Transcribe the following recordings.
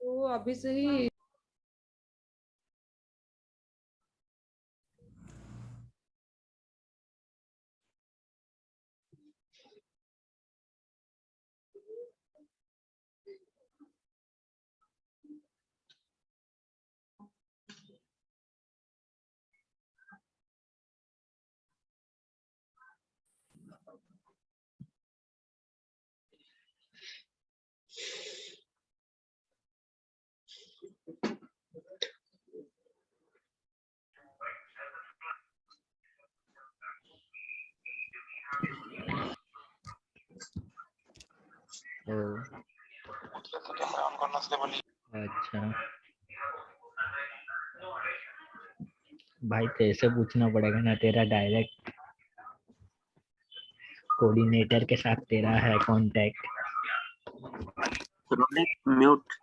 तो अभी से ही अच्छा भाई तेरे से पूछना पड़ेगा ना, तेरा डायरेक्ट कोऑर्डिनेटर के साथ तेरा है कांटेक्ट। म्यूट।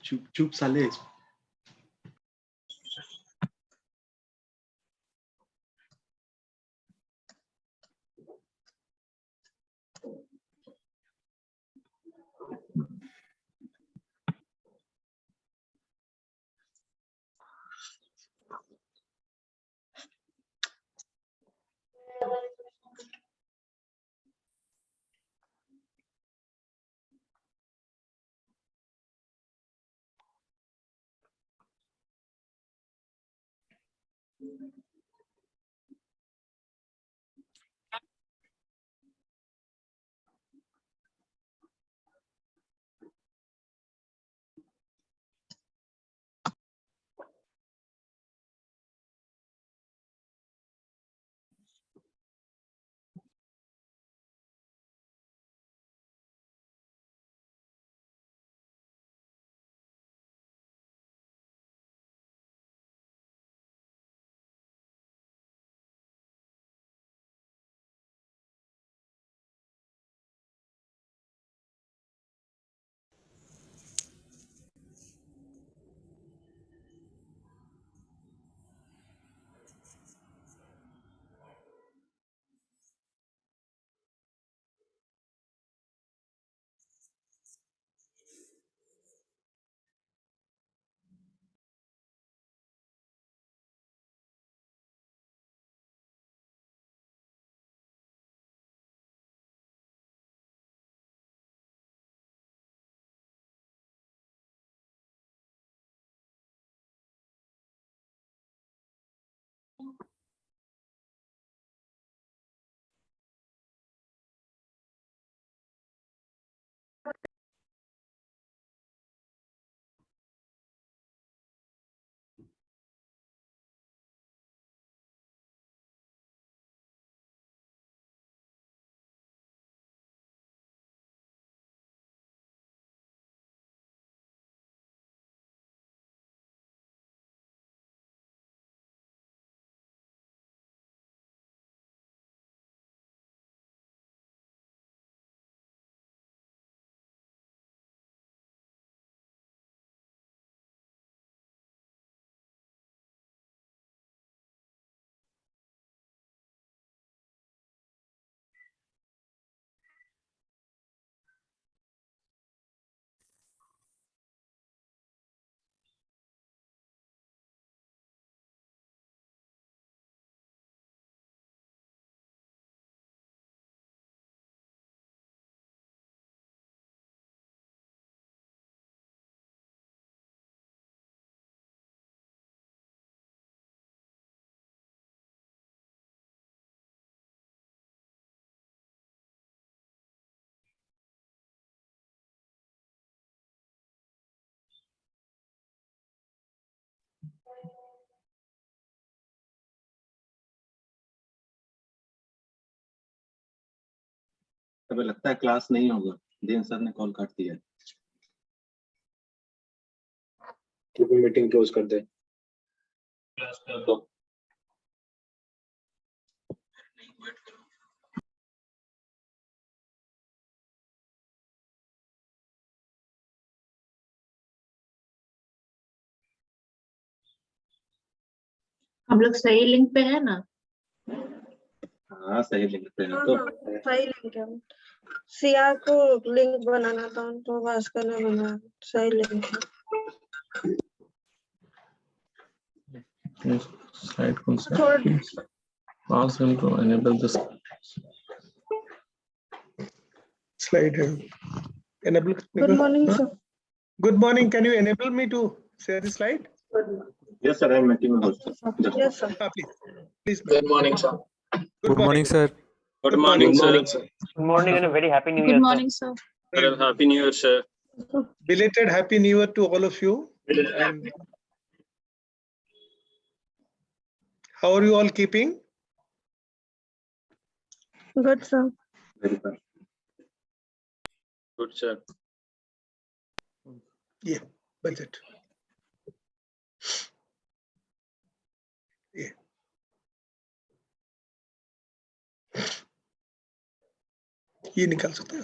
चुप चुप साले। हमें लगता है क्लास नहीं होगा, देन सर ने कॉल काट दिया। मीटिंग क्लोज कर दे। क्लास कर दो। हम लोग सही लिंक पे है ना? हाँ सही लिंक पे है तो। सही लिंक है। सिया को लिंक बनाना था तो भास्कर ने बनाया, सही लिंक है। Slide कौन सा? थोड़ा Ask them to enable this slide. Enable. Good morning sir. Good morning. Can you enable me to share the slide? Yes sir, I am meeting में host. Yes sir. Please. Good morning, sir. Good morning, sir. Good morning, sir. Good morning and a very happy new year. Good morning, sir. Sir, Happy New Year, sir. Belated Happy New Year to all of you. And how are you all keeping? Good sir. Very good. Good, sir. Yeah, budget. Yeah. ये निकाल सकते हो?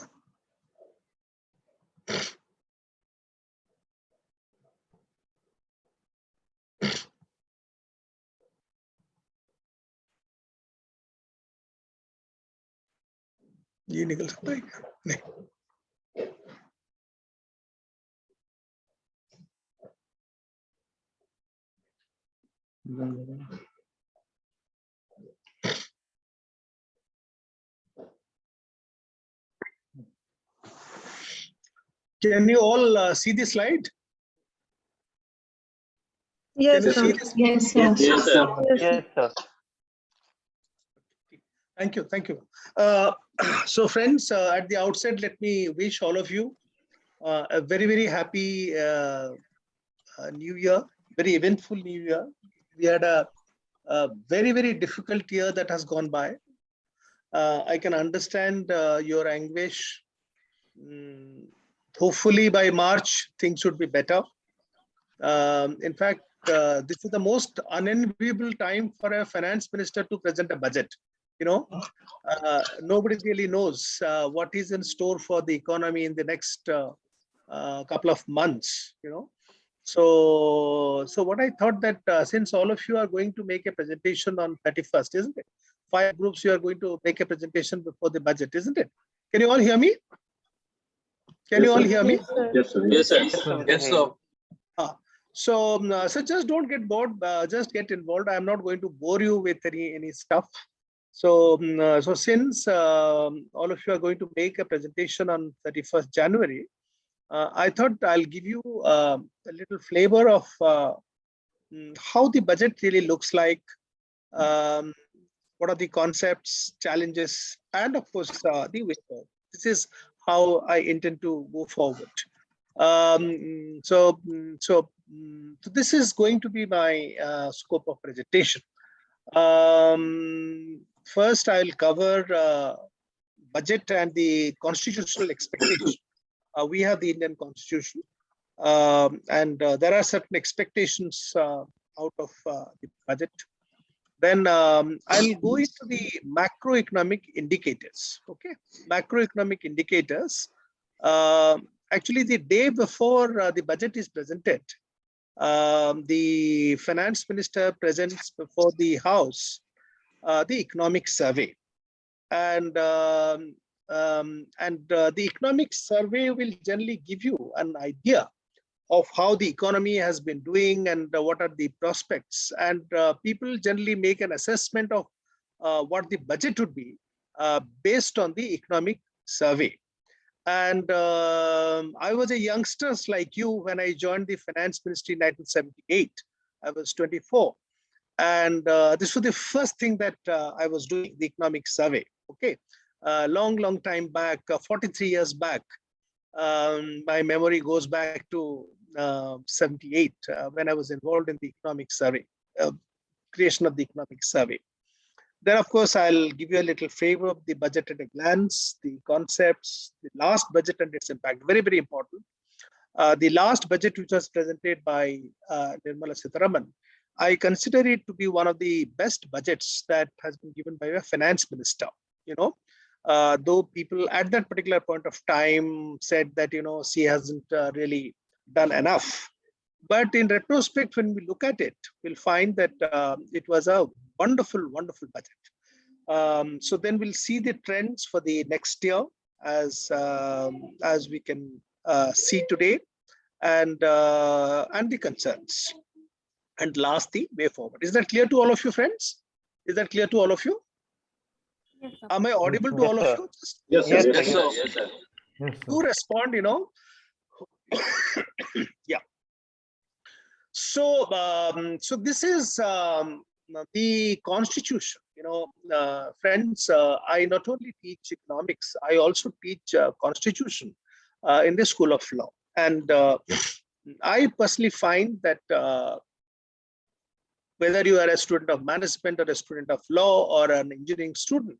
ये निकल सकता है क्या? नहीं। Can you all see the slide? Yes Can you sir. see this? Yes, sir. Yes, sir. Yes, sir. Thank you. Thank you. So friends, at the outset, let me wish all of you a very, very happy New Year, very eventful New Year. We had a very, very difficult year that has gone by. I can understand your anguish. Hopefully by March, things should be better. In fact, this is the most unenviable time for a finance minister to present a budget. You know, nobody really knows what is in store for the economy in the next couple of months, you know. So what I thought that since all of you are going to make a presentation on 31st, isn't it? 5 groups you are going to make a presentation before the budget, isn't it? Can you all hear me? Can you all hear me? Yes sir. Yes, sir. Yes, sir. So just don't get bored. Just get involved. I'm not going to bore you with any stuff. So since all of you are going to make a presentation on 31st January, I thought I'll give you a little flavor of how the budget really looks like. What are the concepts, challenges, and of course the way forward. This is how I intend to go forward. So this is going to be my scope of presentation. First, I will cover budget and the constitutional expectation. We have the Indian Constitution, and there are certain expectations out of the budget. Then I'll go into the macroeconomic indicators. Okay, macroeconomic indicators. Actually, the day before the budget is presented, the finance minister presents before the House the economic survey, and the economic survey will generally give you an idea of how the economy has been doing and what are the prospects, and people generally make an assessment of what the budget would be based on the economic survey. And I was a youngster like you when I joined the finance ministry in 1978. I was 24. And this was the first thing that I was doing, the economic survey. Okay, long time back, 43 years back. My memory goes back to 78 when I was involved in the economic survey, creation of the economic survey. Then, of course, I'll give you a little flavor of the budget at a glance, the concepts, the last budget and its impact. Very, very important. The last budget, which was presented by Nirmala Sitharaman, I consider it to be one of the best budgets that has been given by a finance minister. Though people at that particular point of time said that, she hasn't really done enough. But in retrospect, when we look at it, we'll find that it was a wonderful, wonderful budget. So then we'll see the trends for the next year as we can see today, and the concerns. And last, the way forward. Is that clear to all of you, friends? Is that clear to all of you? Yes, sir. Am I audible to Yes, all sir. of you? Just Yes, sir. Yes, Yes, sir. sir. Yes, sir. Yes, do respond, Yeah. So, so this is the constitution. Friends, I not only teach economics, I also teach constitution in the School of Law. And I personally find that whether you are a student of management or a student of law or an engineering student,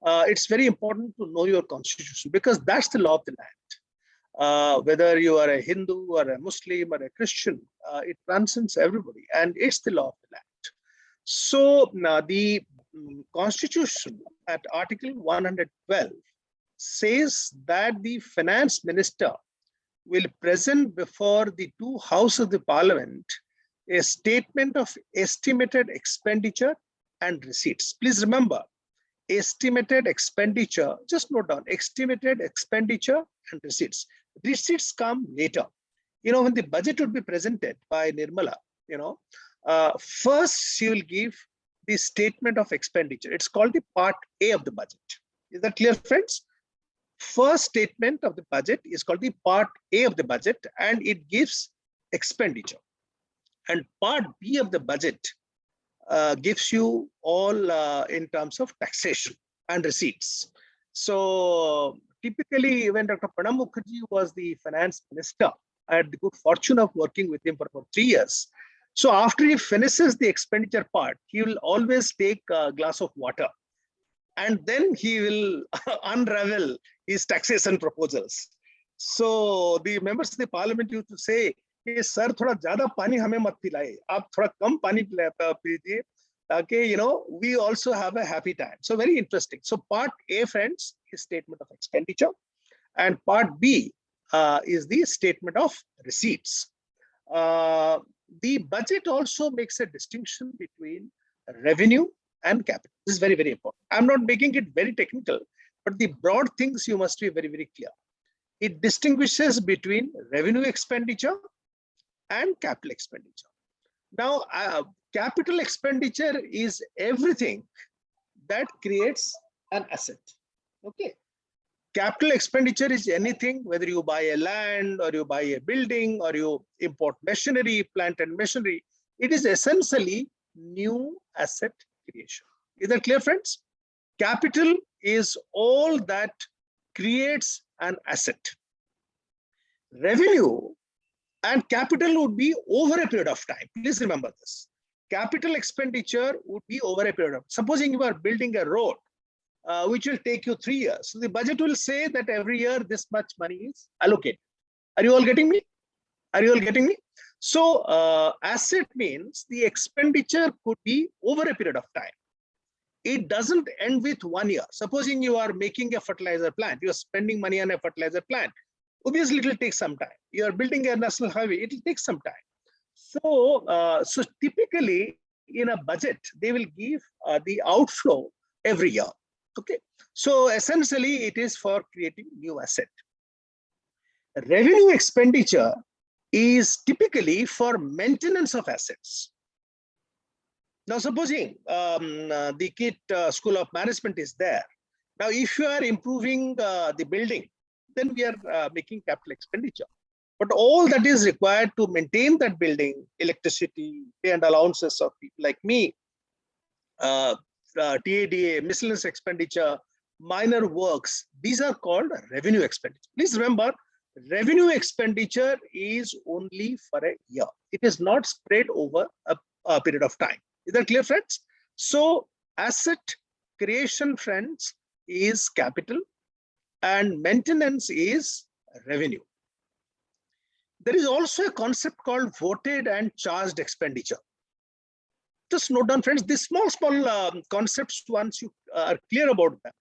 it's very important to know your constitution, because that's the law of the land. Whether you are a Hindu or a Muslim or a Christian, it transcends everybody, and it's the law of the land. So the constitution at Article 112 says that the finance minister will present before the two houses of the parliament a statement of estimated expenditure and receipts. Please remember, estimated expenditure, just note down, estimated expenditure and receipts. Receipts come later. When the budget would be presented by Nirmala, first she will give the statement of expenditure. It's called the Part A of the budget. Is that clear, friends? First statement of the budget is called the Part A of the budget, and it gives expenditure. And Part B of the budget gives you all in terms of taxation and receipts. So typically, when Dr. Pranab Mukherjee was the finance minister, I had the good fortune of working with him for about 3 years. So after he finishes the expenditure part, he will always take a glass of water, and then he will unravel his taxation proposals. So the members of the parliament used to say, "Hey, sir, thoda zyada pani hame mat pilaye. Aap thoda kam pani pijiye, ताकि we also have a happy time." So very interesting. So Part A, friends, is statement of expenditure, and Part B is the statement of receipts. The budget also makes a distinction between revenue and capital. This is very, very important. I'm not making it very technical, but the broad things you must be very, very clear. It distinguishes between revenue expenditure and capital expenditure. Now, capital expenditure is everything that creates an asset. Okay. Capital expenditure is anything, whether you buy a land or you buy a building or you import machinery, plant and machinery. It is essentially new asset creation. Is that clear, friends? Capital is all that creates an asset. Revenue and capital would be over a period of time. Please remember this. Capital expenditure would be over a period of time. Supposing you are building a road, which will take you 3 years. So the budget will say that every year this much money is allocated. Are you all getting me? Are you all getting me? So asset means the expenditure could be over a period of time. It doesn't end with 1 year. Supposing you are making a fertilizer plant, you are spending money on a fertilizer plant. Obviously, it will take some time. You are building a national highway, it will take some time. So, so typically in a budget, they will give the outflow every year. Okay, so essentially it is for creating new asset. Revenue expenditure is typically for maintenance of assets. Now, supposing the KIT School of Management is there. Now, if you are improving the building, then we are making capital expenditure. But all that is required to maintain that building, electricity, pay and allowances of people like me, TADA, miscellaneous expenditure, minor works, these are called revenue expenditure. Please remember, revenue expenditure is only for a year. It is not spread over a period of time. Is that clear, friends? So Asset creation, friends, is capital and maintenance is revenue. There is also a concept called voted and charged expenditure. Just note down, friends, these small concepts, once you are clear about them,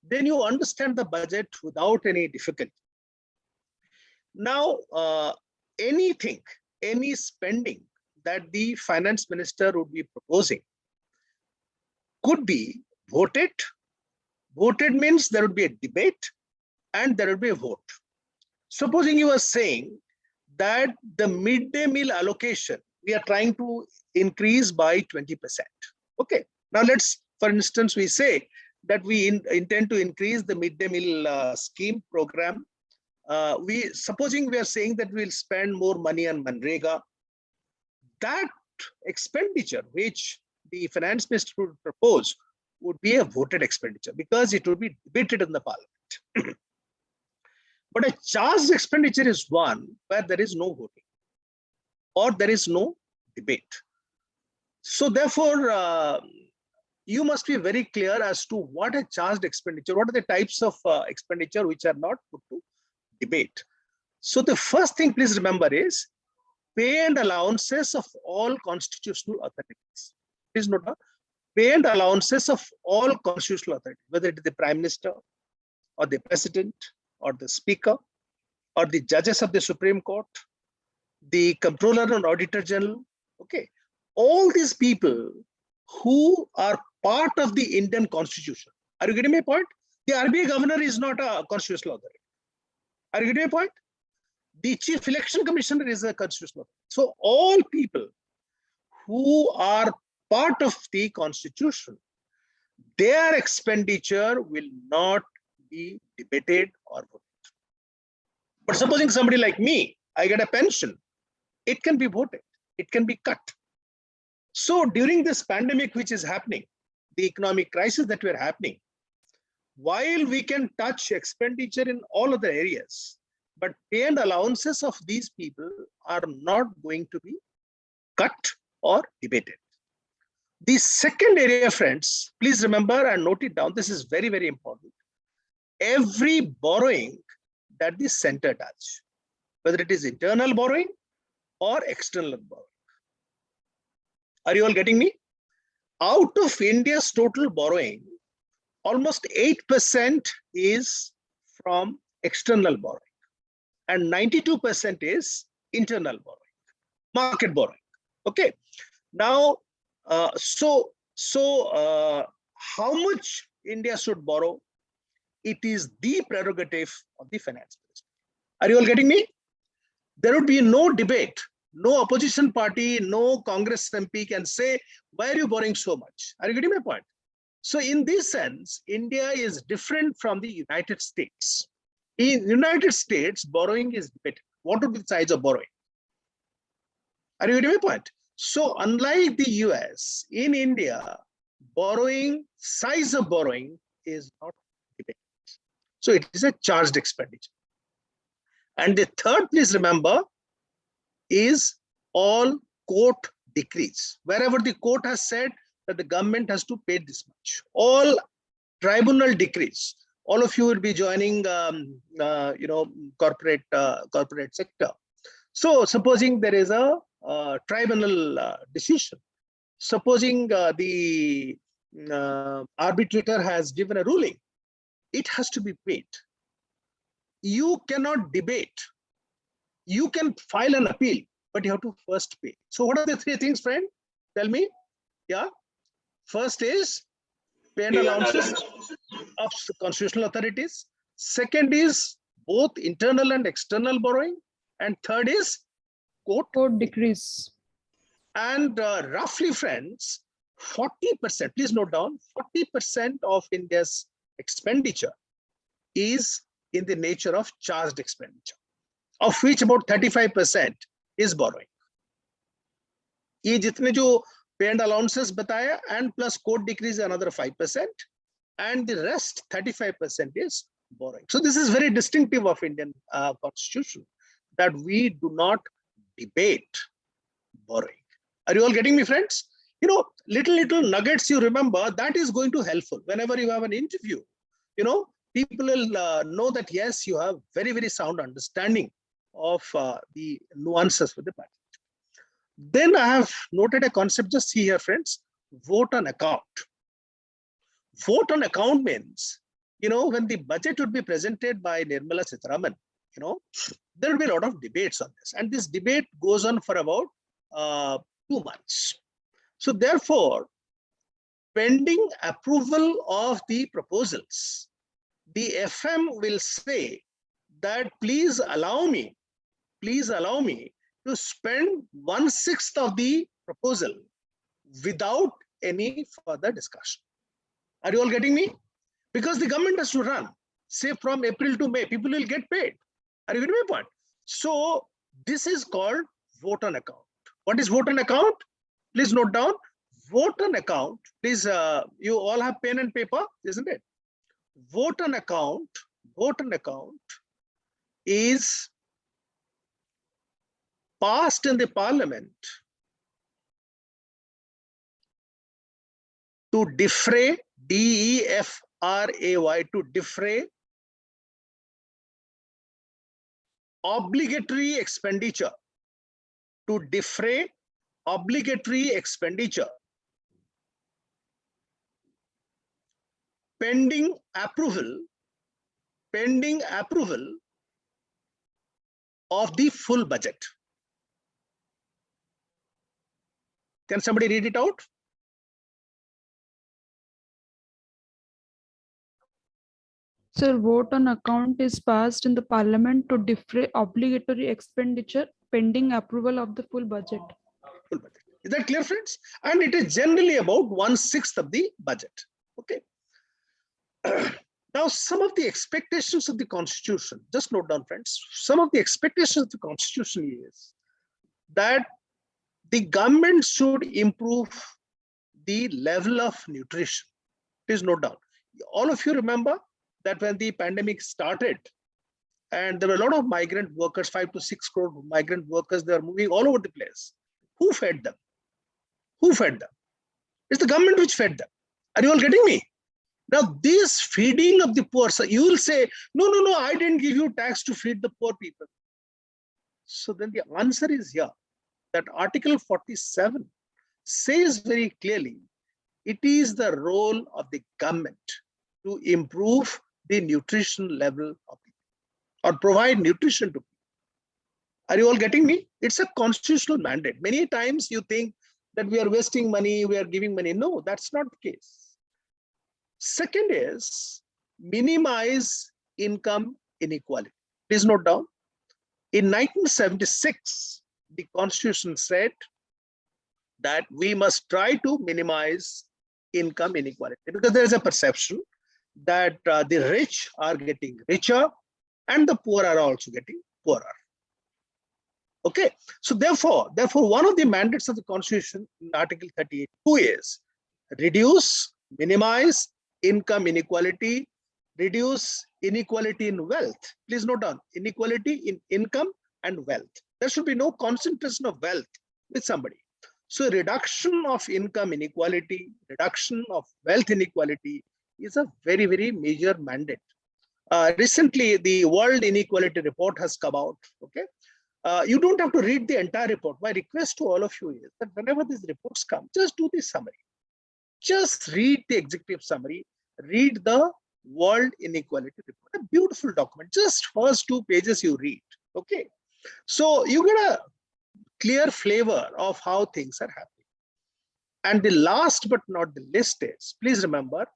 then you understand the budget without any difficulty. Now, anything, any spending that the finance minister would be proposing could be voted. Voted means there would be a debate and there would be a vote. Supposing you are saying that the midday meal allocation, we are trying to increase by 20%. Okay. Now let's, for instance, we say that we intend to increase the midday meal scheme program. Supposing we are saying that we'll spend more money on Manrega, that expenditure which the finance minister would propose would be a voted expenditure because it would be debated in the parliament. But a charged expenditure is one where there is no voting or there is no debate. So therefore, you must be very clear as to what a charged expenditure, what are the types of expenditure which are not put to debate. So the first thing, please remember, is pay and allowances of all constitutional authorities. Please note, pay and allowances of all constitutional authorities, whether it is the Prime Minister or the President or the Speaker or the judges of the Supreme Court, the Comptroller and Auditor General. Okay, all these people who are part of the Indian Constitution. Are you getting my point? The RBI governor is not a constitutional authority. Are you getting my point? The Chief Election Commissioner is a constitutional authority. So all people who are part of the Constitution, their expenditure will not be debated or voted. But supposing somebody like me, I get a pension, it can be voted, it can be cut. So during this pandemic which is happening, the economic crisis that we're happening, while we can touch expenditure in all other areas, but pay and allowances of these people are not going to be cut or debated. The second area, friends, please remember and note it down. This is very, very important. Every borrowing that the center does, whether it is internal borrowing or external borrowing. Are you all getting me? Out of India's total borrowing, almost 8% is from external borrowing and 92% is internal borrowing, market borrowing. Okay. Now, how much India should borrow? It is the prerogative of the finance minister. Are you all getting me? There would be no debate. No opposition party, no Congress MP can say, why are you borrowing so much? Are you getting my point? So in this sense, India is different from the United States. In United States, borrowing is debated. What would be the size of borrowing? Are you getting my point? So unlike the US, in India, borrowing, size of borrowing is not debated. So it is a charged expenditure. And the third, please remember, is all court decrees. Wherever the court has said that the government has to pay this much, all tribunal decrees. All of you will be joining, corporate sector. So supposing there is a tribunal decision, supposing the arbitrator has given a ruling, it has to be paid. You cannot debate. You can file an appeal, but you have to first pay. So what are the three things, friend? Tell me. Yeah. First is pay and allowances of constitutional authorities. Second is both internal and external borrowing. And third is court decrease. And roughly, friends, 40%, please note down, 40% of India's expenditure is in the nature of charged expenditure, of which about 35% is borrowing. ये जितने जो pay and allowances बताया and plus court decrease another 5%, and the rest 35% is borrowing. So this is very distinctive of Indian constitution, that we do not debate borrowing. Are you all getting me, friends? little nuggets you remember, that is going to helpful whenever you have an interview. People will know that yes, you have very, very sound understanding of the nuances with the budget. Then I have noted a concept, just see here, friends, vote on account. Vote on account means, when the budget would be presented by Nirmala Sitharaman, there will be a lot of debates on this. And this debate goes on for about 2 months. So therefore, pending approval of the proposals, the FM will say that please allow me to spend 1/6 of the proposal without any further discussion. Are you all getting me? Because the government has to run, say from April to May, people will get paid. Are you getting my point? So this is called vote on account. What is vote on account? Please note down. Vote on account. Please, you all have pen and paper, isn't it? Vote on account is passed in the parliament to defray, DEFRAY, to defray obligatory expenditure, pending approval of the full budget. Can somebody read it out? Sir, vote on account is passed in the parliament to defray obligatory expenditure pending approval of the full budget. Full budget. Is that clear, friends? And it is generally about 1/6 of the budget. Okay. Now, some of the expectations of the constitution, just note down, friends, some of the expectations of the constitution is that the government should improve the level of nutrition. Please note down. All of you remember that when the pandemic started and there were a lot of migrant workers, 5 to 6 crore migrant workers, they are moving all over the place. Who fed them? It's the government which fed them. Are you all getting me? Now, this feeding of the poor, so you will say, no, I didn't give you tax to feed the poor people. So then the answer is here, that Article 47 says very clearly, it is the role of the government to improve the nutrition level of people or provide nutrition to people. Are you all getting me? It's a constitutional mandate. Many times you think that we are wasting money, we are giving money. No, that's not the case. Second is minimize income inequality. Please note down. In 1976, the Constitution said that we must try to minimize income inequality because there is a perception that the rich are getting richer and the poor are also getting poorer. Okay, so therefore, one of the mandates of the Constitution in Article 38(2) is reduce, minimize income inequality, reduce inequality in wealth. Please note down, inequality in income and wealth. There should be no concentration of wealth with somebody. So reduction of income inequality, reduction of wealth inequality is a very, very major mandate. Recently, the World Inequality Report has come out. Okay, you don't have to read the entire report. My request to all of you is that whenever these reports come, just do the summary. Just read the executive summary, read the World Inequality Report, a beautiful document, just first 2 pages you read, okay? So you get a clear flavor of how things are happening. And the last but not the least is, please remember,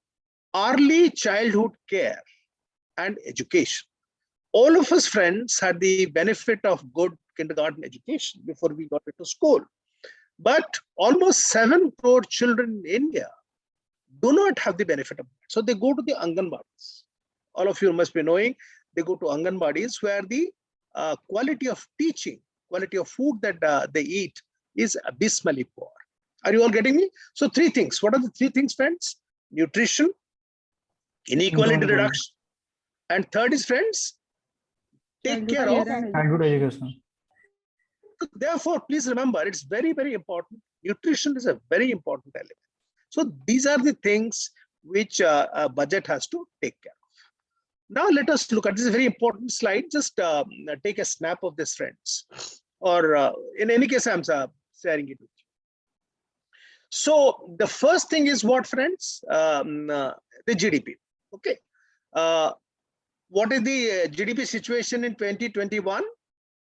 early childhood care and education. All of us friends had the benefit of good kindergarten education before we got into school. But almost 7 crore children in India do not have the benefit of that. So they go to the Anganwadis. All of you must be knowing, they go to Anganwadis where the quality of teaching, quality of food that they eat is abysmally poor. Are you all getting me? So 3 things. What are the 3 things, friends? Nutrition, inequality reduction, and third is, friends, take care of childhood education. therefore, please remember, it's very, very important. Nutrition is a very important element. So these are the things which a budget has to take care of. Now let us look at this very important slide. Just take a snap of this, friends. Or in any case, I'm sharing it with you. So the first thing is what, friends? The GDP. Okay. What is the GDP situation in 2021?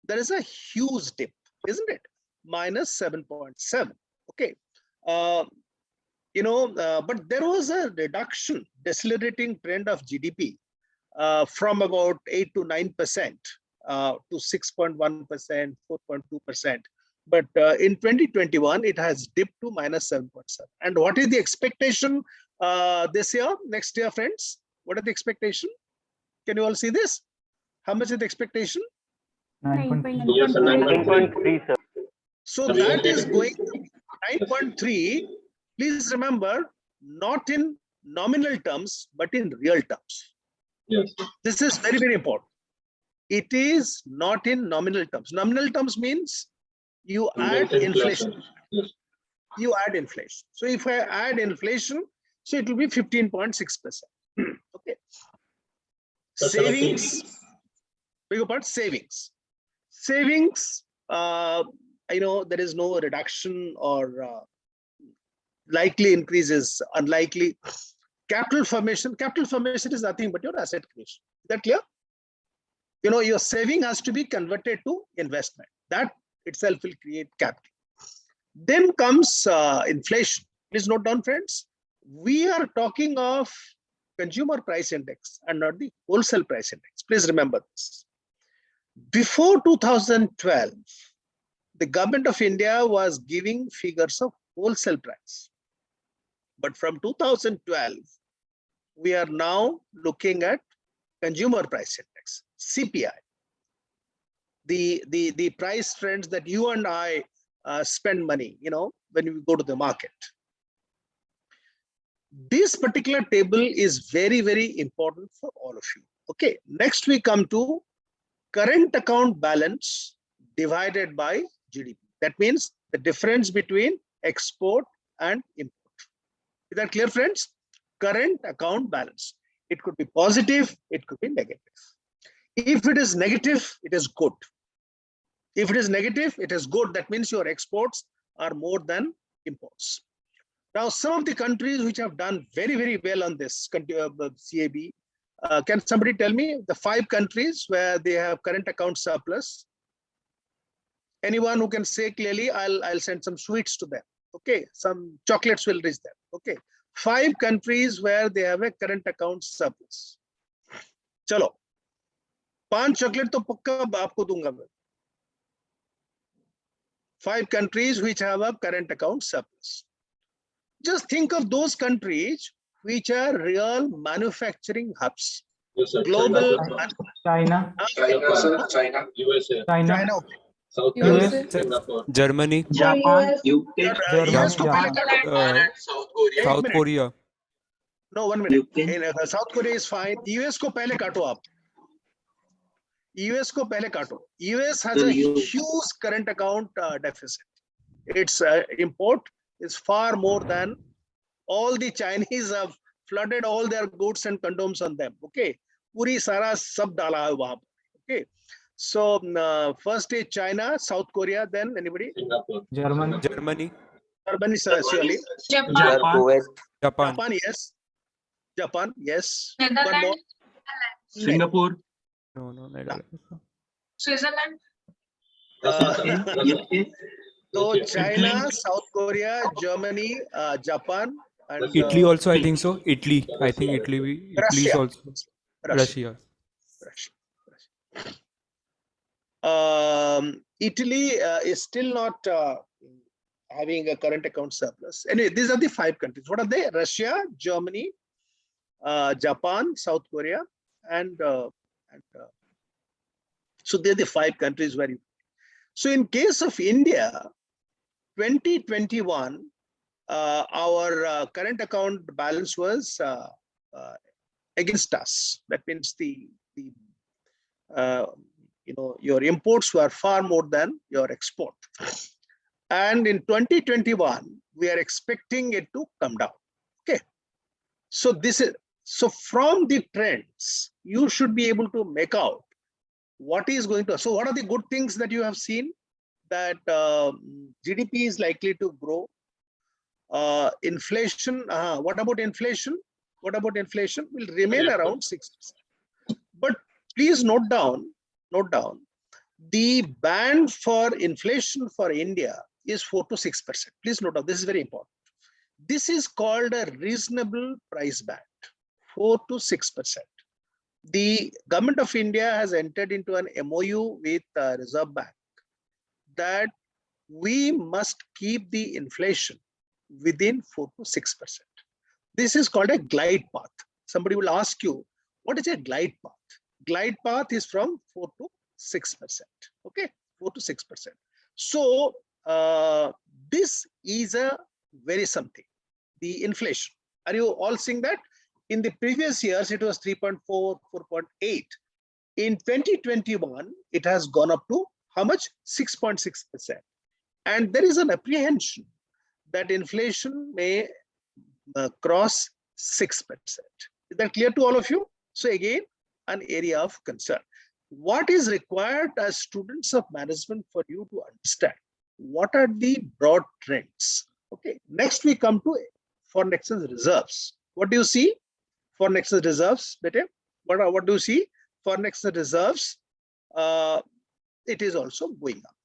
There is a huge dip, isn't it? Minus 7.7. Okay. But there was a reduction, decelerating trend of GDP from about 8 to 9% to 6.1%, 4.2%. But in 2021, it has dipped to minus 7.7. And what is the expectation this year, next year, friends? What are the expectation? Can you all see this? How much is the expectation? 9.3, sir. So that is going to be 9.3. Please remember, not in nominal terms, but in real terms. Yes. This is very, very important. It is not in nominal terms. Nominal terms means you add inflation. Yes. You add inflation. So if I add inflation, so it will be 15.6%. Okay. Savings, bigger part, savings. Savings, there is no reduction or likely increases, unlikely. Capital formation is nothing but your asset creation. Is that clear? Your saving has to be converted to investment. That itself will create capital. Then comes inflation. Please note down, friends. We are talking of consumer price index and not the wholesale price index. Please remember this. Before 2012, the government of India was giving figures of wholesale price. But from 2012, we are now looking at consumer price index, CPI. The price trends that you and I spend money, when we go to the market. This particular table is very, very important for all of you. Okay, next we come to current account balance divided by GDP. That means the difference between export and import. Is that clear, friends? Current account balance. It could be positive, it could be negative. If it is negative, it is good. If it is negative, it is good. That means your exports are more than imports. Now, some of the countries which have done very, very well on this CAB, can somebody tell me the 5 countries where they have current account surplus? Anyone who can say clearly, I'll send some sweets to them. Okay, some chocolates will reach them. Okay, 5 countries where they have a current account surplus. Chalo, 5 chocolate to pakka aapko dunga main. 5 countries which have a current account surplus. Just think of those countries which are real manufacturing hubs. Yes, sir. Global. China, China, USA, China. South USA, Korea, Singapore, Germany, Japan, US को पहले काटो. South Korea. No, 1 minute. In, South Korea is fine. US को पहले काटो आप. US को पहले काटो. US has a huge current account deficit. Its import is far more than all the Chinese have flooded all their goods and condoms on them. Okay, पूरी सारा सब डाला है वहाँ. Okay, so first is China, South Korea, then anybody? Singapore, Germany, Germany, Germany, surely. Japan, Japan, Japan, yes. Japan, yes. One more. Netherlands, Singapore, no, Netherlands. Switzerland, So China, South Korea, Germany, Japan, and Italy also, I think so. Italy, I think Italy is Russia. also Russia. Italy is still not having a current account surplus. Anyway, these are the 5 countries. What are they? Russia, Germany, Japan, South Korea, and so they're the 5 countries where you. So in case of India, 2021, our current account balance was against us. That means the your imports were far more than your export. And in 2021, we are expecting it to come down. Okay. So from the trends, you should be able to make out what is going to. So what are the good things that you have seen? That GDP is likely to grow. Inflation, what about inflation? What about inflation? Will remain around 6%. But please note down, the band for inflation for India is 4 to 6%. Please note down, this is very important. This is called a reasonable price band, 4 to 6%. The government of India has entered into an MOU with Reserve Bank that we must keep the inflation within 4 to 6%. This is called a glide path. Somebody will ask you, what is a glide path? Glide path is from 4 to 6%. Okay, 4 to 6%. So this is a very something. The inflation. Are you all seeing that? In the previous years, it was 3.4, 4.8. In 2021, it has gone up to how much? 6.6%. And there is an apprehension that inflation may cross 6%. Is that clear to all of you? So again, an area of concern. What is required as students of management for you to understand? What are the broad trends? Okay. Next, we come to foreign exchange reserves. What do you see? Foreign exchange reserves, better. What do you see? Foreign exchange reserves. It is also going up.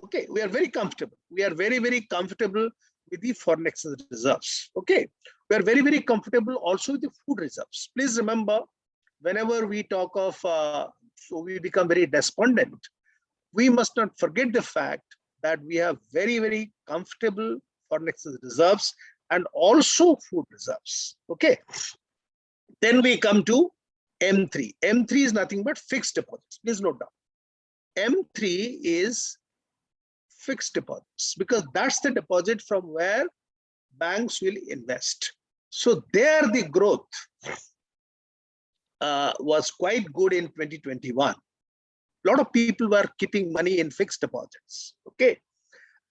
Okay, we are very comfortable. We are very, very comfortable with the foreign exchange reserves. Okay, we are very, very comfortable also with the food reserves. Please remember, whenever we talk of, so we become very despondent, we must not forget the fact that we have very, very comfortable foreign exchange reserves and also food reserves. Okay, then we come to M3. M3 is nothing but fixed deposits. Please note down. M3 is fixed deposits because that's the deposit from where banks will invest. So there the growth was quite good in 2021. A lot of people were keeping money in fixed deposits. Okay.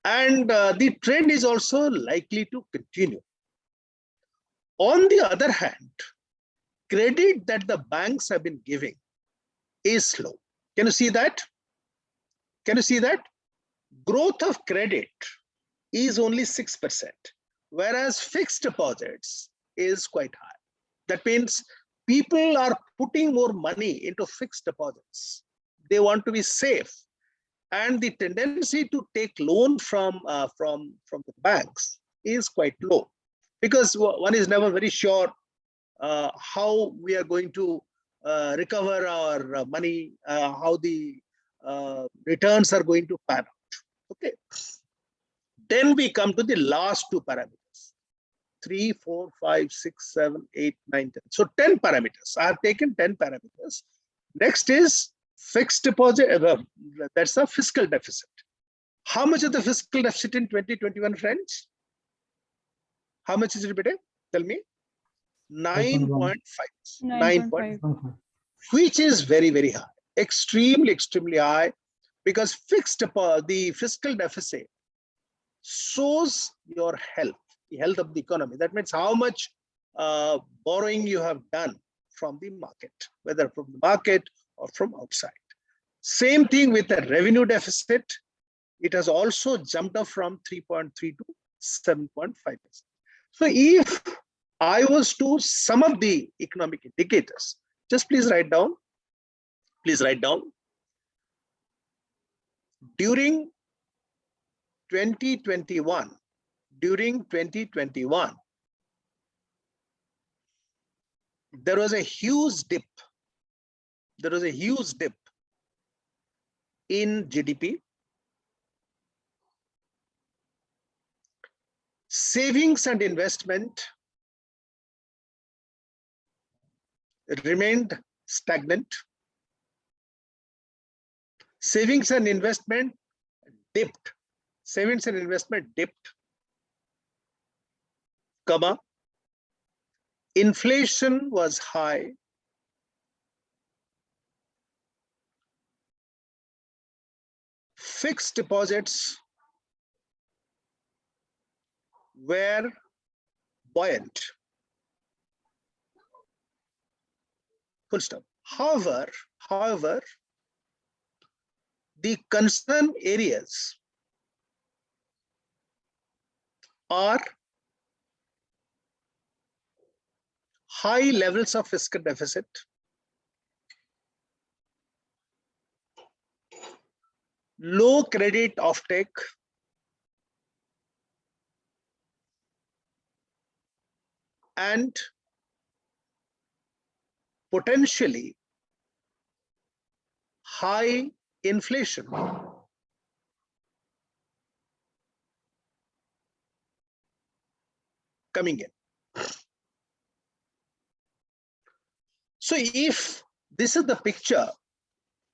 And the trend is also likely to continue. On the other hand, credit that the banks have been giving is slow. Can you see that? Can you see that? Growth of credit is only 6%, whereas fixed deposits is quite high. That means people are putting more money into fixed deposits. They want to be safe. And the tendency to take loan from the banks is quite low because one is never very sure how we are going to recover our money, how the returns are going to pan out. Okay. Then we come to the last two parameters. 3, 4, 5, 6, 7, 8, 9, 10. So 10 parameters. I have taken 10 parameters. Next is fixed deposit. That's a fiscal deficit. How much is the fiscal deficit in 2021, friends? How much is it, better? Tell me. 9.5. 9.5. Which is very, very high. Extremely, extremely high. Because the fiscal deficit shows your health, the health of the economy. That means how much borrowing you have done from the market, whether from the market or from outside. Same thing with the revenue deficit. It has also jumped up from 3.3 to 7.5%. So if I was to sum up the economic indicators, just please write down. Please write down. During 2021, there was a huge dip. There was a huge dip in GDP. Savings and investment remained stagnant. Savings and investment dipped. Savings and investment dipped. Comma. Inflation was high. fixed deposits were buoyant. Full stop. However, the concern areas are high levels of fiscal deficit, low credit offtake, and potentially high inflation. Coming in. So if this is the picture,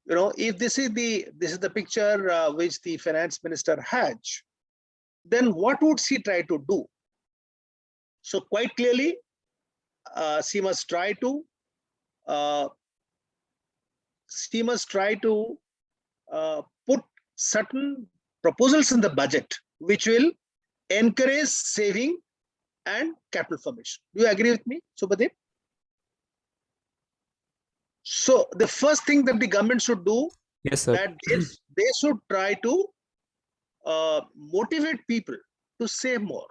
if this is the picture which the finance minister had, then what would she try to do? So quite clearly, she must try to put certain proposals in the budget which will encourage saving and capital formation. Do you agree with me, Subhadeep? So the first thing that the government should do, Yes, sir. that they should try to motivate people to save more,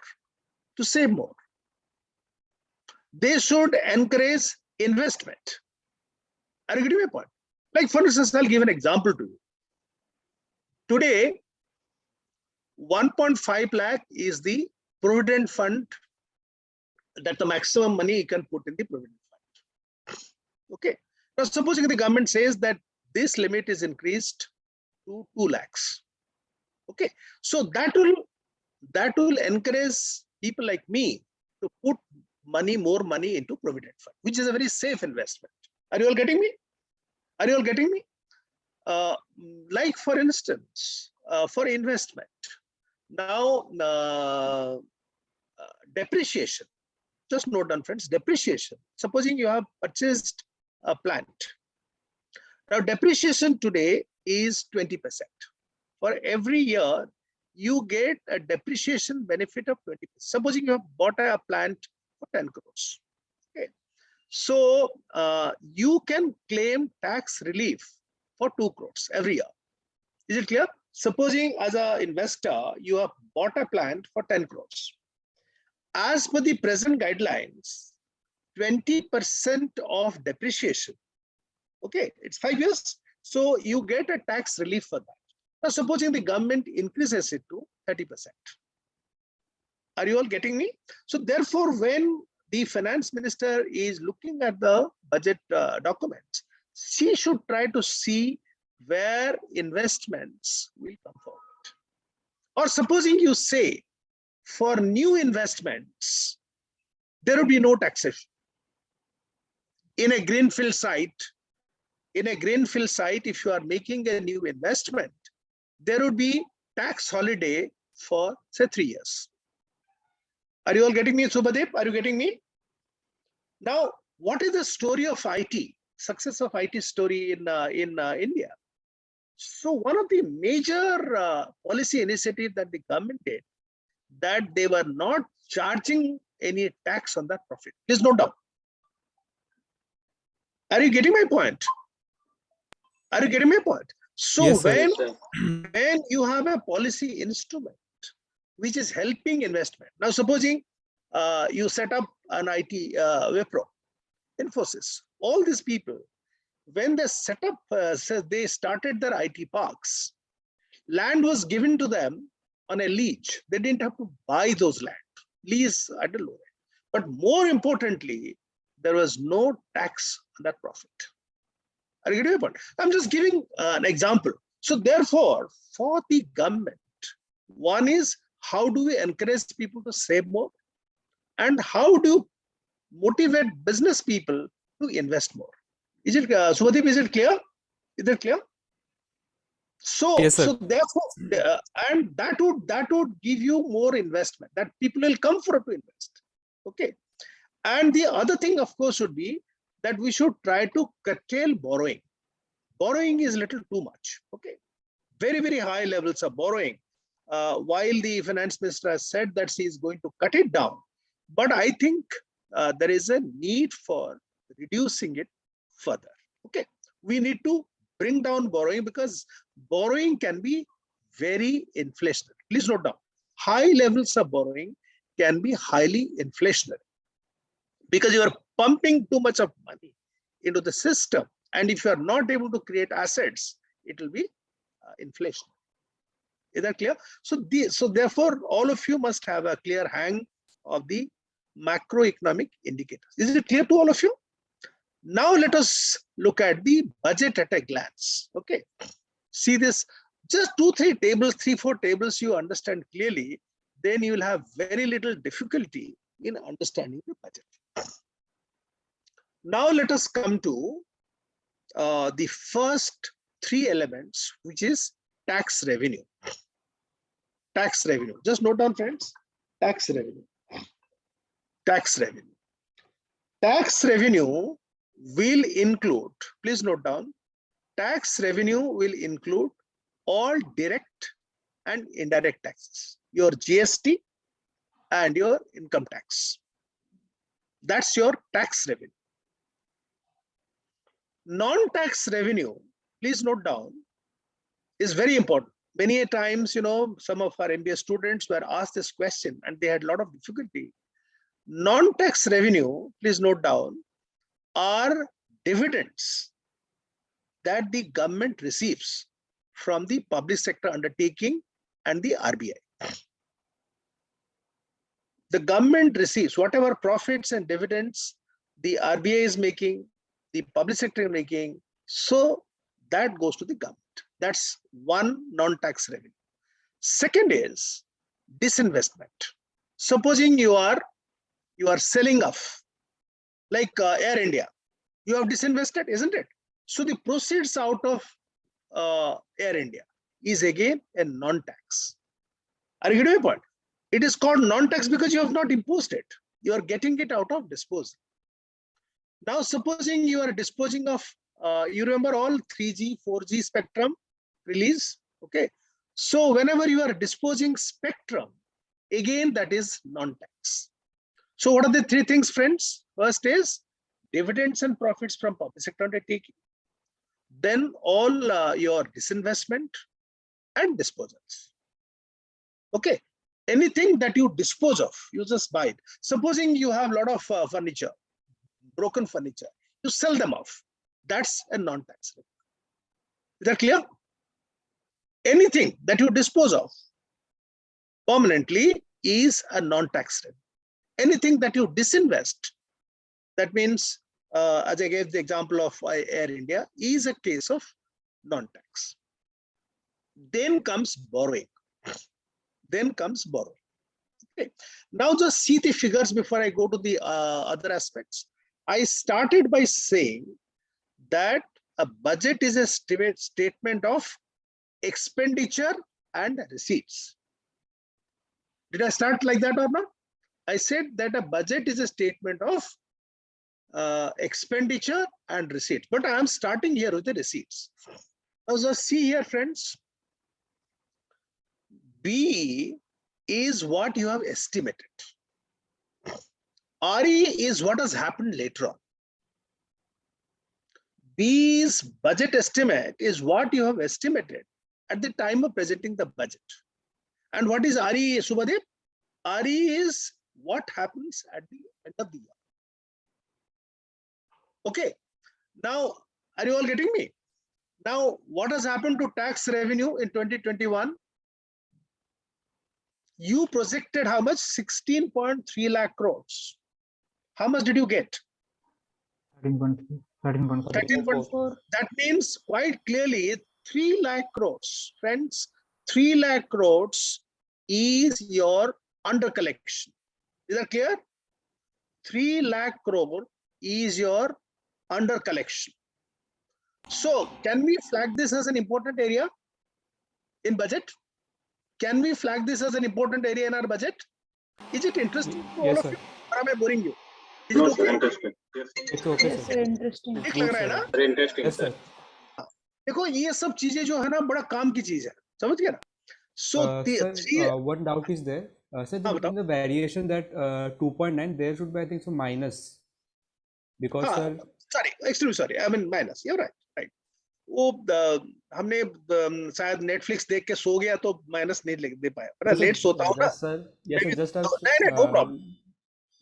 They should encourage investment. Are you getting my point? Like for instance, I'll give an example to you. Today, 1.5 lakh is the provident fund, that the maximum money you can put in the provident fund. Okay. Now, supposing the government says that this limit is increased to 2 lakhs. Okay. So that will encourage people like me to put more money into provident fund, which is a very safe investment. Are you all getting me? Like for instance, for investment, now depreciation. Just note down, friends, depreciation. Supposing you have purchased a plant. Now, depreciation today is 20%. For every year, you get a depreciation benefit of 20%. Supposing you have bought a plant for 10 crores. Okay. So, you can claim tax relief for 2 crores every year. Is it clear? Supposing as an investor, you have bought a plant for 10 crores. As per the present guidelines, 20% of depreciation. Okay, it's 5 years. So you get a tax relief for that. Now, supposing the government increases it to 30%. Are you all getting me? So therefore, when the finance minister is looking at the budget documents, she should try to see where investments will come forward. Or supposing you say, for new investments, there will be no taxation. In a greenfield site, if you are making a new investment, there would be tax holiday for say 3 years. Are you all getting me, Subhadeep? Are you getting me? Now, what is the story of IT? Success of IT story in India. So one of the major policy initiatives that the government did, that they were not charging any tax on that profit. There's no doubt. Are you getting my point? So Yes, sir. when you have a policy instrument which is helping investment. Now, supposing you set up an IT Wipro, Infosys, all these people, when they set up, they started their IT parks, land was given to them on a lease. They didn't have to buy those land, lease at a low rate. But more importantly, there was no tax on that profit. Are you getting my point? I'm just giving an example. So therefore, for the government, one is how do we encourage people to save more, and how do you motivate business people to invest more? Is it, Subhadeep, is it clear? Is it clear? So, Yes, sir. so therefore, and that would give you more investment, that people will come for to invest. Okay. And the other thing, of course, should be that we should try to curtail borrowing. Borrowing is little too much. Okay. very, very high levels of borrowing, while the finance minister has said that she is going to cut it down. But I think there is a need for reducing it further. Okay, we need to bring down borrowing because borrowing can be very inflationary. Please note down, high levels of borrowing can be highly inflationary because you are pumping too much of money into the system. And if you are not able to create assets, it will be inflation. Is that clear? So therefore, all of you must have a clear hang of the macroeconomic indicators. Is it clear to all of you? Now let us look at the budget at a glance. Okay, see this, just 2-3 tables, 3-4 tables you understand clearly, then you will have very little difficulty in understanding the budget. Now let us come to the first 3 elements, which is tax revenue. Tax revenue. Just note down, friends. Tax revenue. Tax revenue. Tax revenue will include, please note down, tax revenue will include all direct and indirect taxes, your GST and your income tax. That's your tax revenue. Non-tax revenue, please note down, is very important. Many a times, some of our MBA students were asked this question and they had a lot of difficulty. Non-tax revenue, please note down, are dividends that the government receives from the public sector undertaking and the RBI. The government receives whatever profits and dividends the RBI is making, the public sector is making, so that goes to the government. That's one non-tax revenue. Second is disinvestment. Supposing you are selling off, like Air India, you have disinvested, isn't it? So the proceeds out of Air India is again a non-tax. Are you getting my point? It is called non-tax because you have not imposed it. You are getting it out of disposal. Now, supposing you are disposing of, you remember all 3G, 4G spectrum release, okay? So whenever you are disposing spectrum, again, that is non-tax. So what are the 3 things, friends? First is dividends and profits from public sector undertaking. Then all your disinvestment and disposals. Okay, anything that you dispose of, you just buy it. Supposing you have a lot of furniture, broken furniture, you sell them off. That's a non-tax revenue. Is that clear? Anything that you dispose of permanently is a non-tax revenue. Anything that you disinvest, that means, as I gave the example of Air India, is a case of non-tax. Then comes borrowing. Then comes borrowing. Okay. Now just see the figures before I go to the other aspects. I started by saying that a budget is a statement of expenditure and receipts. Did I start like that or not? I said that a budget is a statement of expenditure and receipts, but I am starting here with the receipts. Now just see here, friends. B is what you have estimated. RE is what has happened later on. B's budget estimate is what you have estimated at the time of presenting the budget. And what is RE, Subhadev? RE is what happens at the end of the year. Okay. Now, are you all getting me? Now, what has happened to tax revenue in 2021? You projected how much? 16.3 lakh crores. How much did you get? 13.4. That means quite clearly 3 lakh crores. Friends, 3 lakh crores is your under collection. Is that clear? 3 lakh crore is your under collection. So can we flag this as an important area in budget? Can we flag this as an important area in our budget? Is it interesting to all of you? Or am I boring you? Is No, it sir, okay? interesting. Yes. It's okay, Yes, sir. sir, interesting. ठीक लग रहा है ना? Very interesting, Yes, sir. sir. देखो ये सब चीजें जो है ना बड़ा काम की चीज है, समझ गए ना? सो Sir, three, one doubt is there. Sir, हाँ in बताओ। the variation that 2.9, there should be, I think, so minus. Because, हाँ, sir, sorry, extremely sorry, I mean minus, you right, right. वो हमने शायद नेटफ्लिक्स देख के सो गया तो माइनस नहीं दे पाया, मैं लेट सोता हूँ ना। just, sir, yes, sir, Maybe- just as नहीं नहीं, no problem,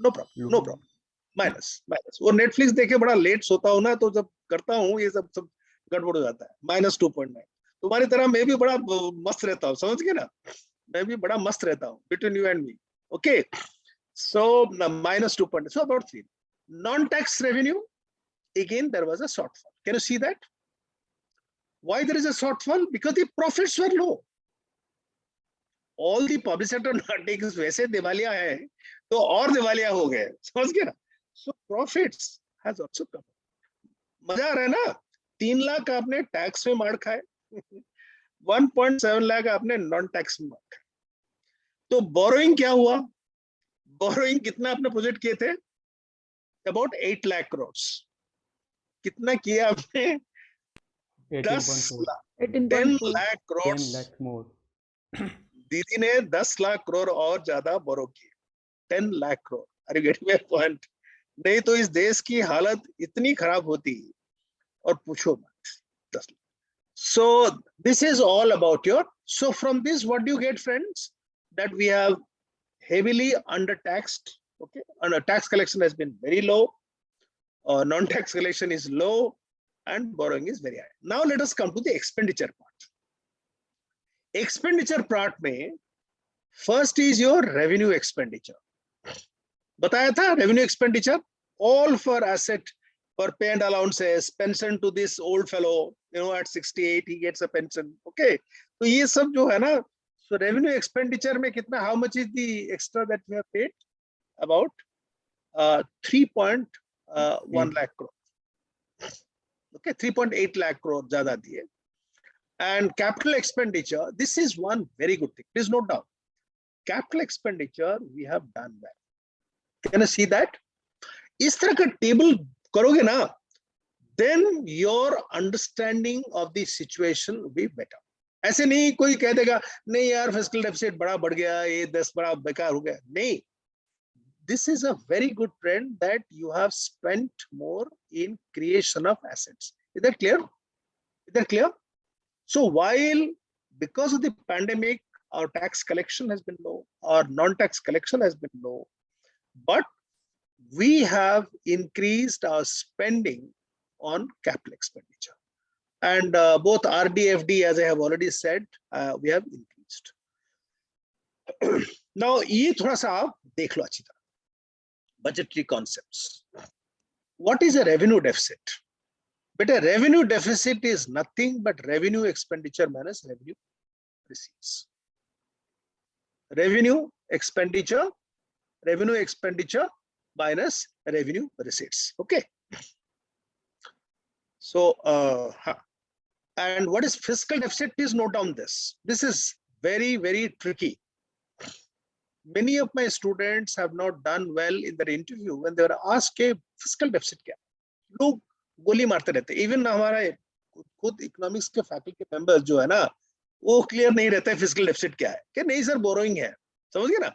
no problem, no looking. Problem, minus minus. वो नेटफ्लिक्स देखे बड़ा लेट सोता हूँ ना, तो जब करता हूँ ये सब गड़बड़ हो जाता है। -2.9, तुम्हारी तरह मैं भी बड़ा मस्त रहता हूँ, समझ गए ना? मैं भी बड़ा मस्त रहता हूँ, between you and me, okay? So -2.9, so about 3. Non-tax revenue, again there was a shortfall. Can you see that? Why there is a shortfall? Because the profits were low. All the public sector undertakings वैसे दिवालिया है तो और दिवालिया हो गए, समझ गए ना? So profits has also come. मजा आ रहा है ना? 3 लाख आपने टैक्स में मार खाए, 1.7 लाख आपने नॉन टैक्स में मार खाए। तो बोरोइंग क्या हुआ? बोरोइंग कितना आपने प्रोजेक्ट किए थे? About 8 lakh crores. कितना किया आपने? 18.4. 10 18.4. lakh 10 crores। lakh more. दीदी ने 10 लाख करोड़ और ज्यादा बोरो किए, 10 लाख करोड़। अरे गेट में पॉइंट, नहीं तो इस देश की हालत इतनी खराब होती और पूछो मत। 10 lakh. So this is all about your, so from this what do you get, friends? That we have heavily undertaxed, okay? And tax collection has been very low, non-tax collection is low, and borrowing is very high. Now let us come to the expenditure part. Expenditure part में first is your revenue expenditure. बताया था revenue expenditure, all for asset, for pay and allowances, pension to this old fellow, you know, at 68 he gets a pension, okay? तो ये सब जो है ना, so revenue expenditure में कितना, how much is the extra that we have paid? About 3.1 lakh crore, okay? 3.8 lakh crore ज्यादा दिए. And capital expenditure, this is one very good thing. Please note down. Capital expenditure we have done well. Can you see that? इस तरह का table करोगे ना, then your understanding of the situation will be better. ऐसे नहीं कोई कह देगा नहीं यार fiscal deficit बड़ा बढ़ गया, ये 10 बड़ा बेकार हो गया, नहीं. This is a very good trend that you have spent more in creation of assets. Is that clear? Is that clear? So while because of the pandemic, our tax collection has been low, our non-tax collection has been low, but we have increased our spending on capital expenditure. And both RD, FD, as I have already said, we have increased. Now, ये थोड़ा सा आप देख लो अच्छी तरह. Budgetary concepts. What is a revenue deficit? But a revenue deficit is nothing but revenue expenditure minus revenue receipts. Revenue expenditure minus revenue receipts. Okay. So, and what is fiscal deficit? Please note down this. This is very, very tricky. Many of my students have not done well in their interview when they were asked के fiscal deficit क्या? लोग गोली मारते रहते. Even हमारा खुद economics के faculty members जो है ना, वो clear नहीं रहता है fiscal deficit क्या है. कि नहीं sir borrowing है. समझ गए ना?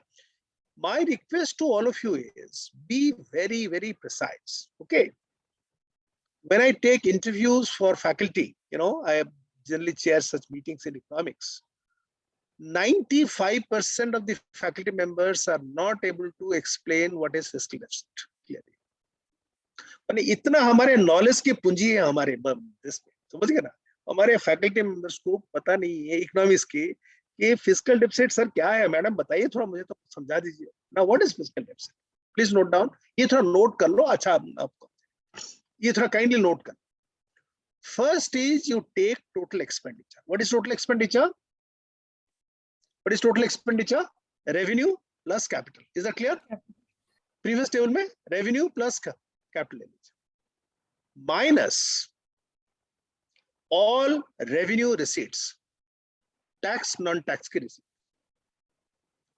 My request to all of you is be very, very precise. Okay. When I take interviews for faculty, you know, I generally chair such meetings in economics. 95% of the faculty members are not able to explain what is fiscal deficit clearly. यानी इतना हमारे knowledge की पूंजी है हमारे देश में, समझ गए ना? हमारे faculty members को पता नहीं है economics की कि fiscal deficit सर क्या है? मैडम बताइए थोड़ा, मुझे तो समझा दीजिए. Now what is fiscal deficit? Please note down. ये थोड़ा note कर लो. अच्छा आपको ये थोड़ा kindly note कर. First is you take total expenditure. What is total expenditure? What is total expenditure? Revenue plus capital. Is that clear? Previous table में revenue plus capital minus all revenue receipts, tax, non-tax की receipt.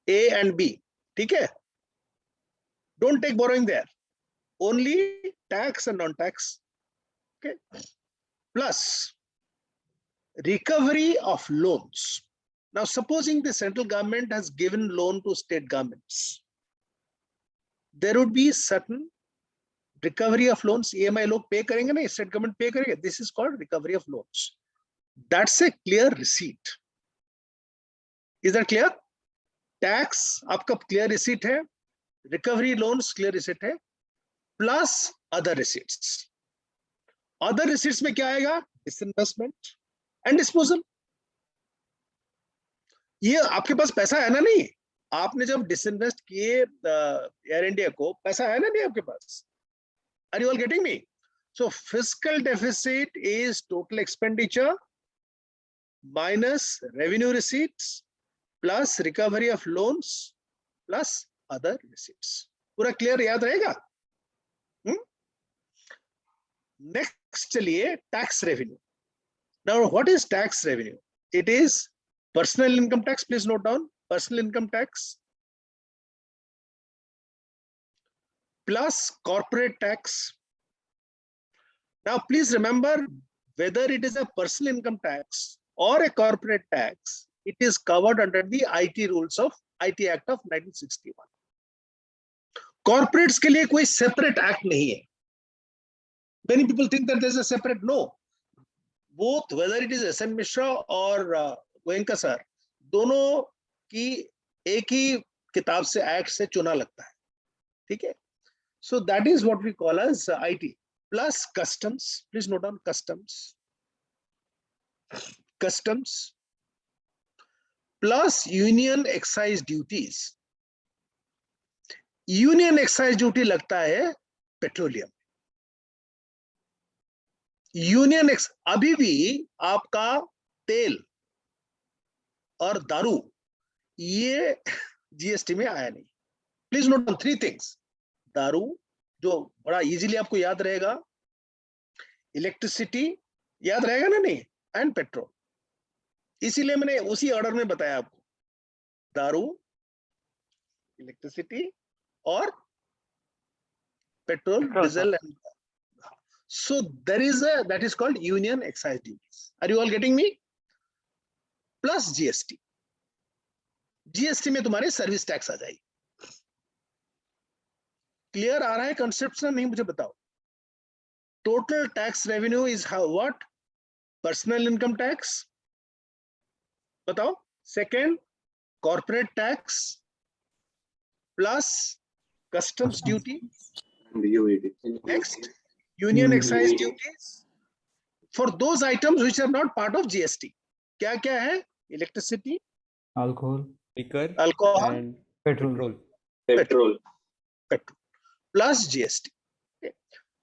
A and B. ठीक है? Don't take borrowing there. Only tax and non-tax. Okay. Plus recovery of loans. Now, supposing the central government has given loan to state governments, there would be certain recovery of loans. EMI log pay karenge na, state government pay karenge. This is called recovery of loans. That's a clear receipt. Is that clear? Tax आपका clear receipt है, recovery loans clear receipt है, plus other receipts. Other receipts में क्या आएगा? Disinvestment and disposal. ये आपके पास पैसा है ना नहीं? आपने जब disinvest किए एयर इंडिया को, पैसा है ना नहीं आपके पास? Are you all getting me? So fiscal deficit is total expenditure minus revenue receipts plus recovery of loans plus other receipts. पूरा clear याद रहेगा? Next चलिए tax revenue. Now what is tax revenue? It is personal income tax. Please note down personal income tax plus corporate tax. Now please remember, whether it is a personal income tax or a corporate tax, it is covered under the IT rules of IT Act of 1961. Corporates के लिए कोई separate act नहीं है. Many people think that there is a separate. No. Both, whether it is SN Mishra or Goenka sir, दोनों की एक ही किताब से act से चुना लगता है. ठीक है? So that is what we call as IT plus customs. Please note down customs. Customs plus union excise duties. Union excise duty लगता है petroleum. Union अभी भी आपका तेल और दारू ये जीएसटी में आया नहीं. Please note down 3 things. दारू जो बड़ा इजीली आपको याद रहेगा, इलेक्ट्रिसिटी याद रहेगा ना नहीं, एंड पेट्रोल. इसीलिए मैंने उसी ऑर्डर में बताया आपको. दारू, इलेक्ट्रिसिटी और petrol, diesel and. So there is that is called union excise duties. Are you all getting me? Plus GST. GST में तुम्हारे सर्विस टैक्स आ जाएगी. क्लियर आ रहा है कॉन्सेप्ट ना? नहीं मुझे बताओ. Total tax revenue is what? Personal income tax. बताओ. Second corporate tax plus customs duty. Next union excise duties for those items which are not part of GST. क्या क्या है? Electricity, alcohol, liquor, alcohol, and petrol. plus GST.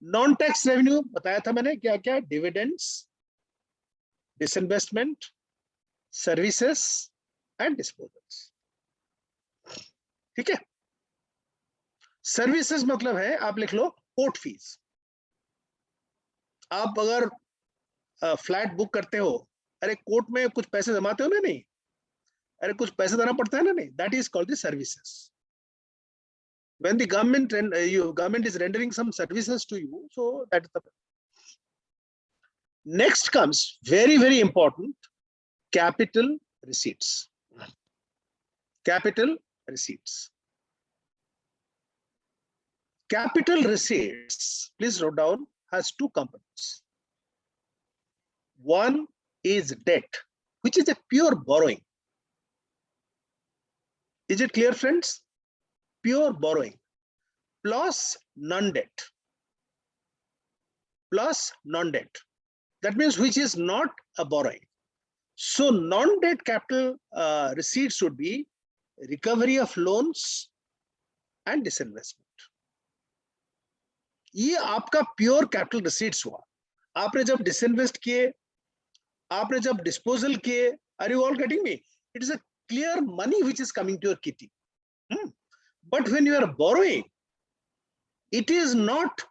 Non-tax revenue बताया था मैंने क्या क्या? Dividends, disinvestment, services and disposals. ठीक है? Services मतलब है, आप लिख लो कोर्ट फीस. आप अगर फ्लैट बुक करते हो, अरे कोर्ट में कुछ पैसे जमाते हो ना नहीं, अरे कुछ पैसे देना पड़ता है ना नहीं. That is called the services. When the government is rendering some services to you, so that is the. Next comes very very important, capital receipts. Capital receipts. Capital receipts, please note down, has 2 components. One is debt, which is a pure borrowing. Is it clear, friends? Pure borrowing plus non-debt. Plus non-debt. That means which is not a borrowing. So non-debt capital receipts should be recovery of loans and disinvestment. ये आपका pure capital receipts हुआ. आपने जब disinvest किए, आपने जब disposal किए, are you all getting me? It is a clear money which is coming to your kitty. But when you are borrowing, it is not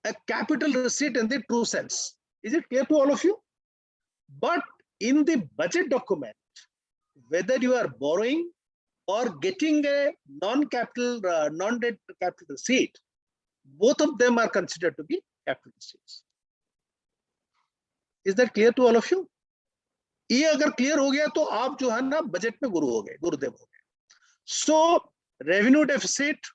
a capital receipt in the true sense. Is it clear to all of you? But in the budget document, whether you are borrowing or getting a non-capital, non-debt capital receipt, both of them are considered to be capital receipts. Is that clear to all of you? ये अगर clear हो गया तो आप जो है ना budget में गुरु हो गए, गुरुदेव हो गए. So revenue deficit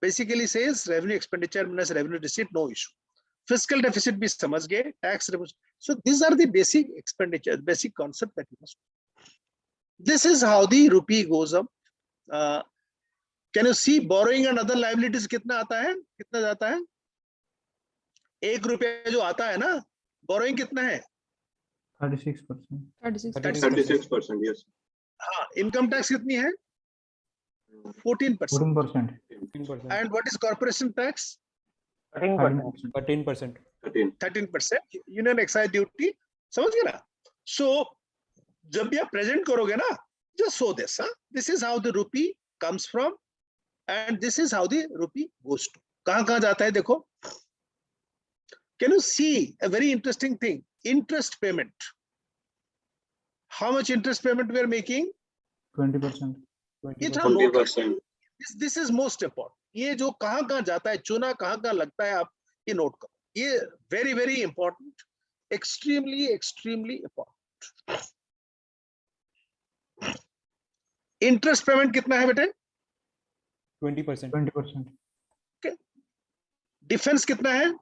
basically says revenue expenditure minus revenue receipt, no issue. Fiscal deficit भी समझ गए, tax. So these are the basic expenditure, basic concept that you must. This is how the rupee goes up. Can you see borrowing and other liabilities कितना आता है, कितना जाता है? ₹1 जो आता है ना, borrowing कितना है? 36%. 36%, yes. हाँ, income tax कितनी है? 14%. 14%. 13%. And what is corporation tax? 13%. 13%. 13%. Union excise duty. समझ गए ना? So जब भी आप present करोगे ना, just show this. This is how the rupee comes from, and this is how the rupee goes to. कहाँ जाता है देखो. Can you see a very interesting thing? Interest payment. How much interest payment we are making? 20%. ये थोड़ा note 20%. This is most important. ये जो कहाँ जाता है, चुना कहाँ लगता है, आप ये नोट करो. ये very very important, extremely important. Interest payment कितना है बेटे? 20%. 20%. Defense कितना है?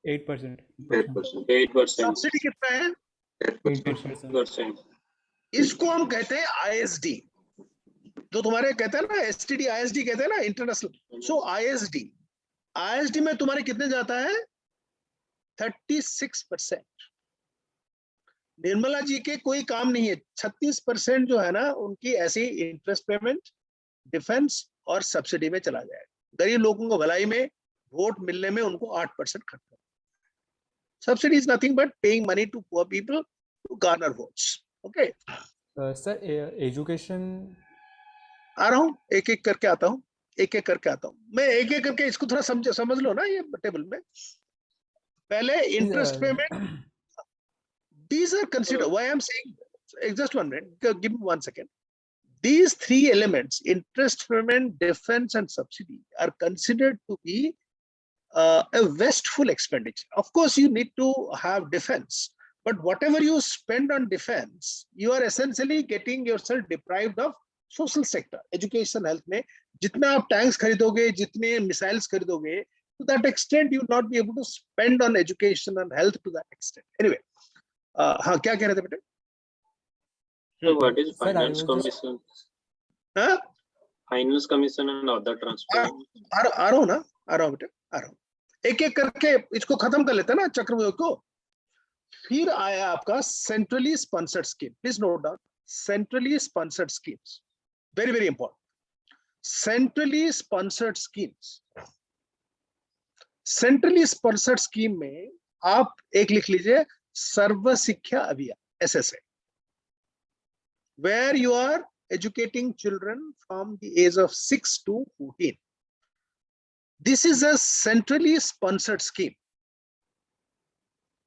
8%. 8%. Subsidy कितना है? 8%. इसको हम कहते हैं ISD. जो तुम्हारे कहते हैं ना STD, ISD कहते हैं ना इंटरनेशनल. So ISD में तुम्हारे कितने जाता है? 36%. निर्मला जी के कोई काम नहीं है. 36% जो है ना उनकी ऐसी इंटरेस्ट पेमेंट, डिफेंस और सब्सिडी में चला जाएगा. गरीब लोगों को भलाई में, वोट मिलने में उनको 8% खर्च करना. Subsidy is nothing but paying money to poor people to garner votes. Okay Sir, education. आ रहा हूँ, एक एक करके आता हूँ. मैं एक एक करके इसको थोड़ा समझ लो ना. ये टेबल में पहले interest payment. These are considered. Why I'm saying, just 1 minute, give me 1 second. These 3 elements, interest payment, defense, and subsidy, are considered to be a wasteful expenditure. Of course, you need to have defense, but whatever you spend on defense, you are essentially getting yourself deprived of social sector, education, health. में जितना आप tanks खरीदोगे, जितने missiles खरीदोगे, to that extent you will not be able to spend on education and health to that extent. Anyway. हाँ, क्या कह रहे थे बेटे? So what is Sir, I finance was commission? हाँ? Finance commission and other transfer. आ रहा हूँ ना, आ रहा हूँ बेटे, आ रहा हूँ. एक एक करके इसको खत्म कर लेते हैं ना चक्रव्यूह को. फिर आया आपका centrally sponsored scheme. Please note down, centrally sponsored schemes, very very important. Centrally sponsored schemes, centrally sponsored scheme में आप एक लिख लीजिए, सर्व शिक्षा अभियान, SSA, where you are educating children from the age of 6 to 14. This is a centrally sponsored scheme.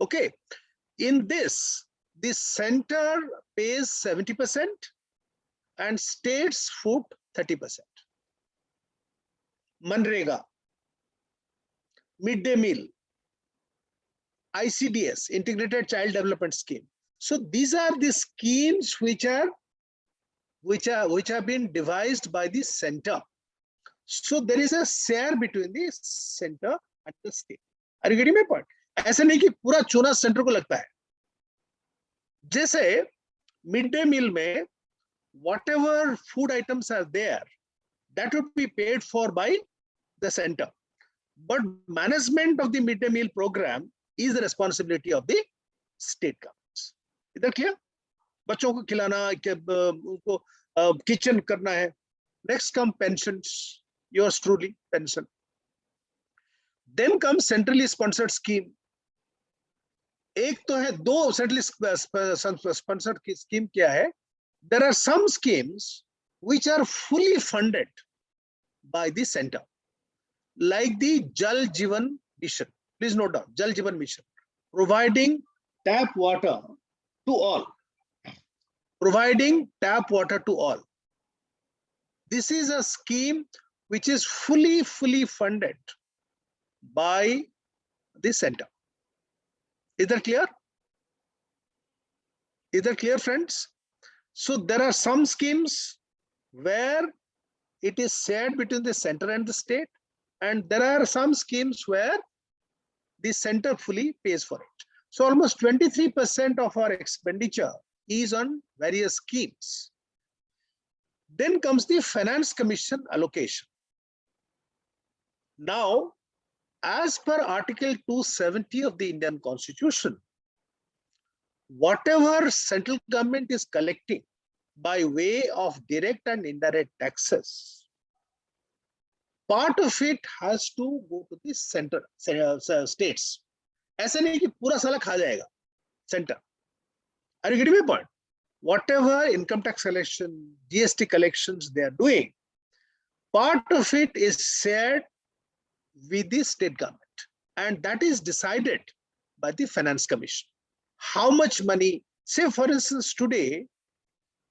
Okay, in this, the center pays 70% and states foot 30%. Manrega, midday meal, ICDS, Integrated Child Development Scheme. So these are the schemes which have been devised by the center. So there is a share between the center and the state. Are you getting my point? ऐसा नहीं कि पूरा चूना centre को लगता है. जैसे midday meal में whatever food items are there, that would be paid for by the center. But management of the midday meal program is the responsibility of the state governments. इधर क्लियर? बच्चों को खिलाना, उनको किचन करना है. Next come pensions, yours truly, pension. Then comes centrally sponsored scheme. एक तो है, दो centrally sponsored scheme क्या है? There are some schemes which are fully funded by the center, like the Jal Jeevan Mission. Please note down, Jal Jeevan Mission, providing tap water to all. Providing tap water to all. This is a scheme which is fully funded by the center. Is that clear? Is that clear, friends? So there are some schemes where it is shared between the center and the state, and there are some schemes where the center fully pays for it. So almost 23% of our expenditure is on various schemes. Then comes the Finance Commission allocation. Now, as per Article 270 of the Indian Constitution, whatever central government is collecting by way of direct and indirect taxes, part of it has to go to the center, states. ऐसा नहीं कि पूरा साला खा जाएगा center. Are you getting my point? Whatever income tax collection, GST collections they are doing, part of it is shared with the state government, and that is decided by the Finance Commission. How much money, say for instance, today,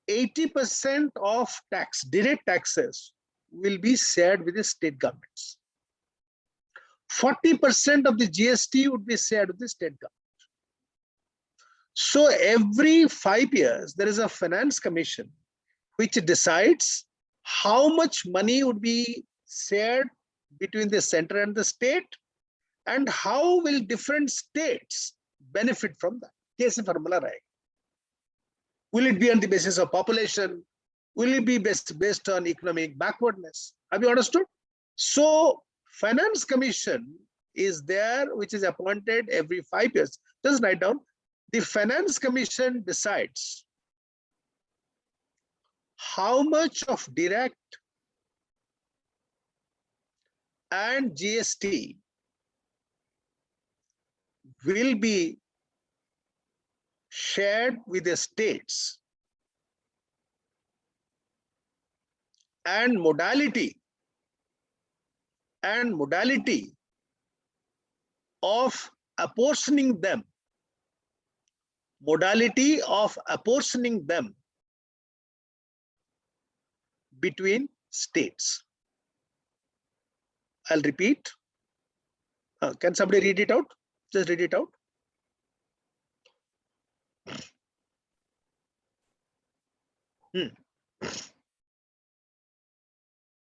80% of tax, direct taxes will be shared with the state governments. 40% of the GST would be shared with the state government. So every 5 years, there is a Finance Commission which decides how much money would be shared between the center and the state, and how will different states benefit from that. Kaise formula rahega? Will it be on the basis of population? Will it be based on economic backwardness? Have you understood? So Finance Commission is there, which is appointed every 5 years. Just write down. The Finance Commission decides how much of direct and GST will be shared with the states, and modality of apportioning them, between states. I'll repeat. Can somebody read it out? Just read it out.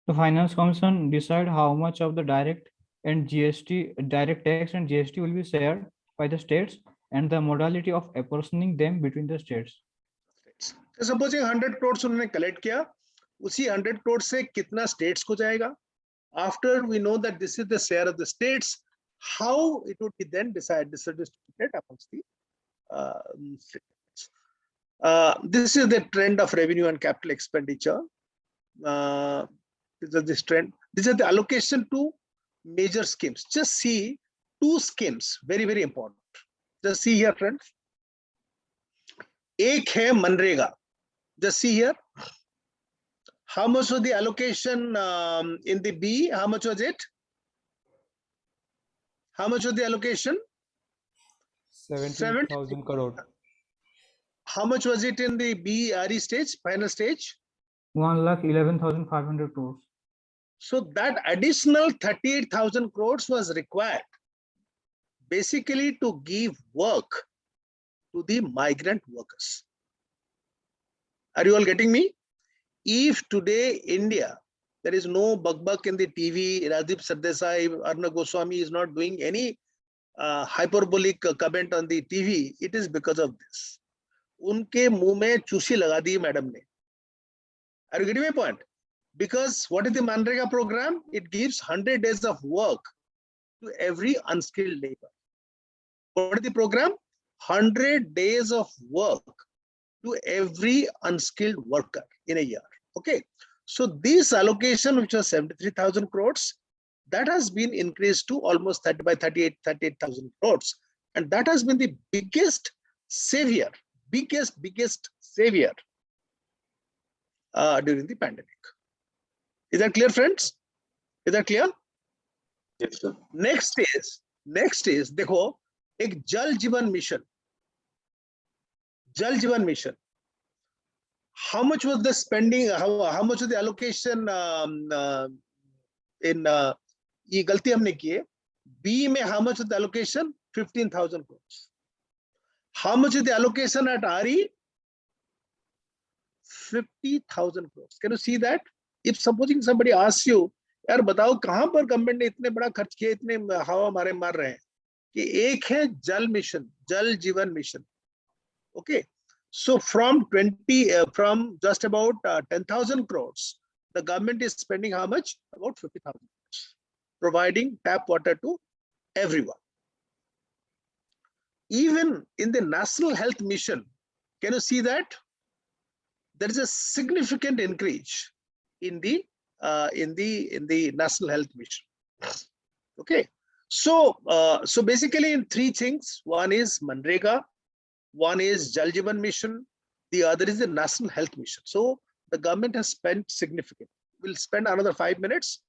The Finance Commission decide how much of the direct tax and GST will be shared by the states, and the modality of apportioning them between the states. So supposing 100 crores उन्होंने collect किया, उसी 100 crores से कितना states को जाएगा? After we know that this is the share of the states, how it would be then distributed amongst the states. This is the trend of revenue and capital expenditure. This trend. These are the allocation to major schemes. Just see 2 schemes, very, very important. Just see here, friends. एक है MNREGA. Just see here. How much was the allocation in the B? How much was it? How much was the allocation? 17,000 crore. How much was it in the B RE stage, final stage? 1,11,500 crores. So that additional 38,000 crores was required basically to give work to the migrant workers. Are you all getting me? If today India, there is no buck in the TV, Rajdip Sardesai, Arnab Goswami is not doing any hyperbolic comment on the TV, it is because of this. Unke muh mein chusi laga di madam ne. Are you getting my point? Because what is the Manrega program? It gives 100 days of work to every unskilled labor. What is the program? 100 days of work to every unskilled worker in a year. Okay. So this allocation, which was 73,000 crores, that has been increased to almost 38,000 crores. And that has been the biggest savior, biggest savior during the pandemic. Is that clear, friends? Is that clear? Yes, sir. Next is देखो एक जल जीवन mission. How much was the spending? How much was the allocation in ये गलती हमने की है. B में how much was the allocation? 15,000 crores. How much is the allocation at RE? 50,000 crores. Can you see that? If supposing somebody asks you, यार बताओ कहां पर गवर्नमेंट ने इतने बड़ा खर्च किया, इतने हवा मारे मार रहे हैं, कि एक है जल मिशन, जल जीवन mission. Okay, so from just about 10,000 crores, the government is spending how much? About 50,000 crores, providing tap water to everyone. Even in the National Health Mission, can you see that? There is a significant increase in the National Health Mission. Okay, so basically in three things: one is Manrega, one is Jal Jeevan Mission, the other is the National Health Mission. So the government has spent significant. We'll spend another 5 minutes.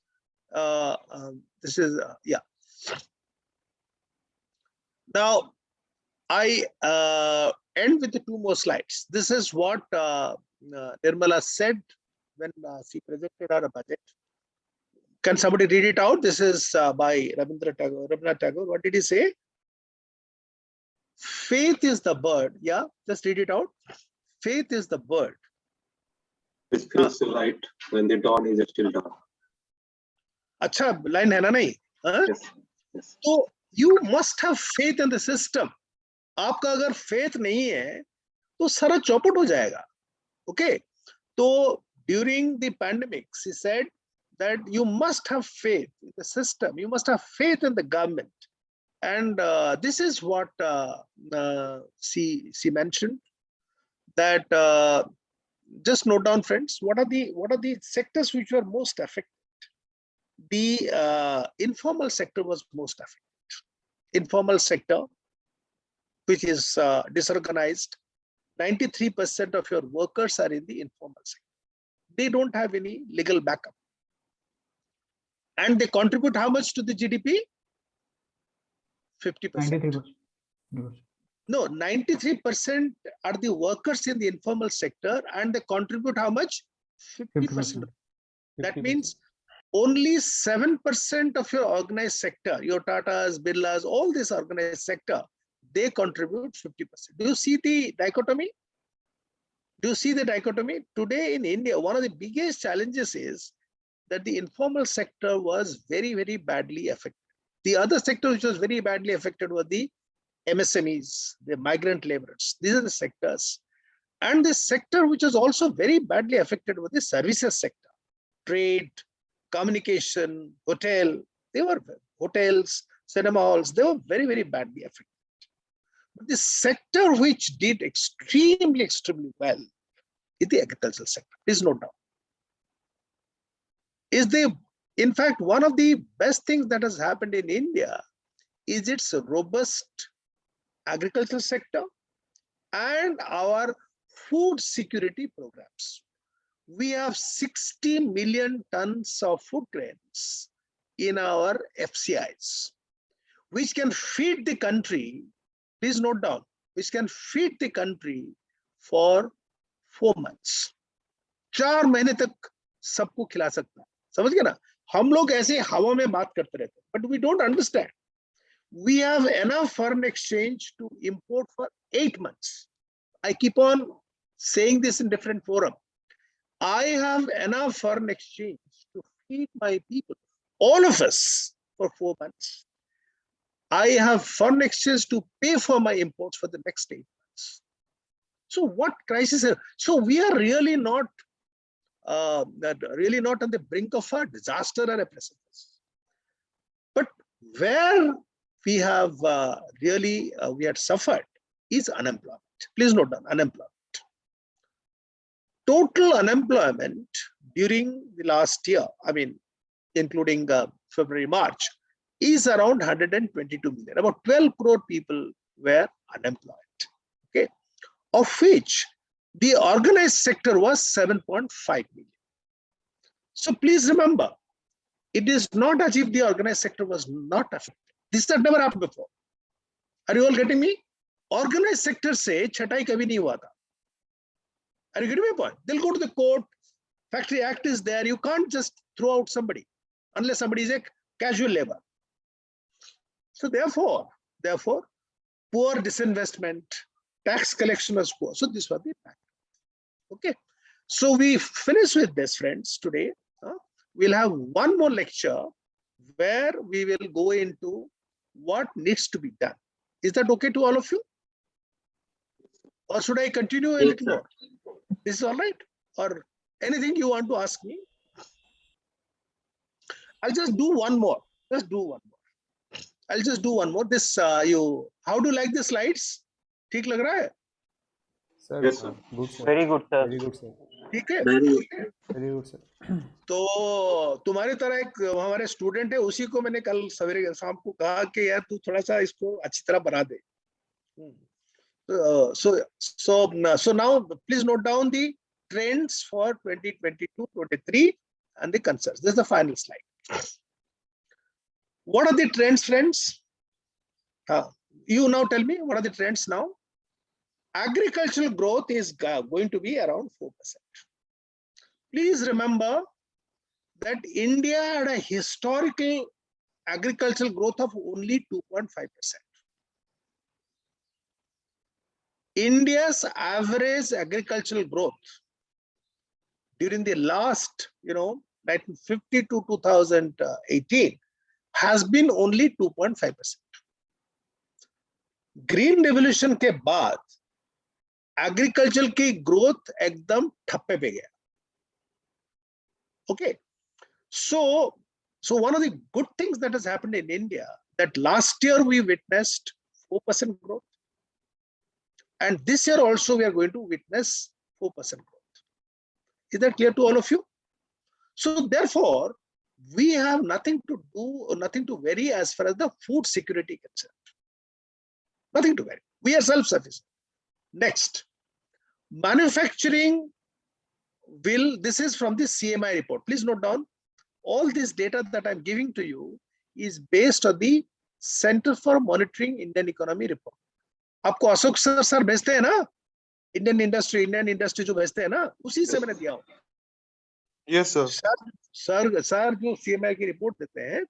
This is yeah. Now I end with the two more slides. This is what Nirmala said when she presented our budget. Can somebody read it out? This is by Rabindranath Tagore. What did he say? Faith is the bird. Yeah, just read it out. Faith is the bird which feels light when the dawn is still dark. Acha, line hai na nahi? Huh? Yes. Yes. So you must have faith in the system. आपका अगर faith नहीं है, तो सारा चौपट हो जाएगा. Okay. So during the pandemic, she said that you must have faith in the system. You must have faith in the government. And this is what she mentioned, that just note down, friends, what are the sectors which were most affected? The informal sector was most affected. Informal sector, which is disorganized. 93% of your workers are in the informal sector. They don't have any legal backup. And they contribute how much to the GDP? 50%. 93%. No, 93% are the workers in the informal sector, and they contribute how much? 50%. That means only 7% of your organized sector, your Tatas, Birlas, all this organized sector, they contribute 50%. Do you see the dichotomy? Do you see the dichotomy? Today in India, one of the biggest challenges is that the informal sector was very, very badly affected. The other sector which was very badly affected were the MSMEs, the migrant laborers. These are the sectors. And the sector which was also very badly affected was the services sector, trade, communication, hotel. They were hotels, cinema halls, they were very, very badly affected. But the sector which did extremely well is the agricultural sector. Please note down. In fact, one of the best things that has happened in India is its robust agricultural sector and our food security programs. We have 60 million tons of food grains in our FCIs, which can feed the country, please note down, which can feed the country for 4 months. 4 महीने तक सबको खिला सकता है. समझ गए ना? हम लोग ऐसे हवा में बात करते रहते हैं, but we don't understand. We have enough foreign exchange to import for 8 months. I keep on saying this in different forums. I have enough foreign exchange to feed my people, all of us, for 4 months. I have foreign exchange to pay for my imports for the next 8 months. So what crisis? So we are really not on the brink of a disaster or a precipice. But where we have we had suffered is unemployment. Please note down, unemployment. Total unemployment during the last year, I mean, including February, March, is around 122 million. About 12 crore people were unemployed. Okay, of which the organized sector was 7.5 million. So please remember, it is not as if the organized sector was not affected. This had never happened before. Are you all getting me? Organized sector se chatai kabhi nahi hua tha. Are you getting my point? They'll go to the court. Factory Act is there. You can't just throw out somebody unless somebody is a casual labor. So therefore, poor disinvestment, tax collection was poor. So this was the fact. Okay. So we finish with this, friends, today. We'll have one more lecture where we will go into what needs to be done. Is that okay to all of you? Or should I continue a Yes, little sir. more? This is all right? Or anything you want to ask me? I'll just do one more. Just do one more. I'll just do one more. This how do you like the slides? ठीक लग रहा है? Sir, Yes, sir. good sir. Very good, sir. Very good sir. ठीक है? Very good. Very good sir. तो तुम्हारी तरह एक हमारे स्टूडेंट है, उसी को मैंने कल सवेरे शाम को कहा कि यार तू थोड़ा सा इसको अच्छी तरह बना दे. So now please note down the trends for 2022-23 and the concerns. This is the final slide. What are the trends, friends? You now tell me, what are the trends now? Agricultural growth is going to be around 4%. Please remember that India had a historical agricultural growth of only 2.5%. India's average agricultural growth during the last, 1950 to 2018 has been only 2.5%. Green Revolution के बाद agriculture की growth एकदम ठप्पे पे गया. Okay, so one of the good things that has happened in India, that last year we witnessed 4% growth, and this year also we are going to witness 4% growth. Is that clear to all of you? So therefore, we have nothing to do or nothing to worry as far as the food security concerned. Nothing to worry. We are self-sufficient. Next, manufacturing this is from the CMI report. Please note down, all this data that I'm giving to you is based on the Center for Monitoring Indian Economy report. आपको Ashok sir भेजते हैं ना, Indian industry जो भेजते हैं ना, उसी से मैंने दिया हूँ. Yes, sir. सर जो CMI की रिपोर्ट देते हैं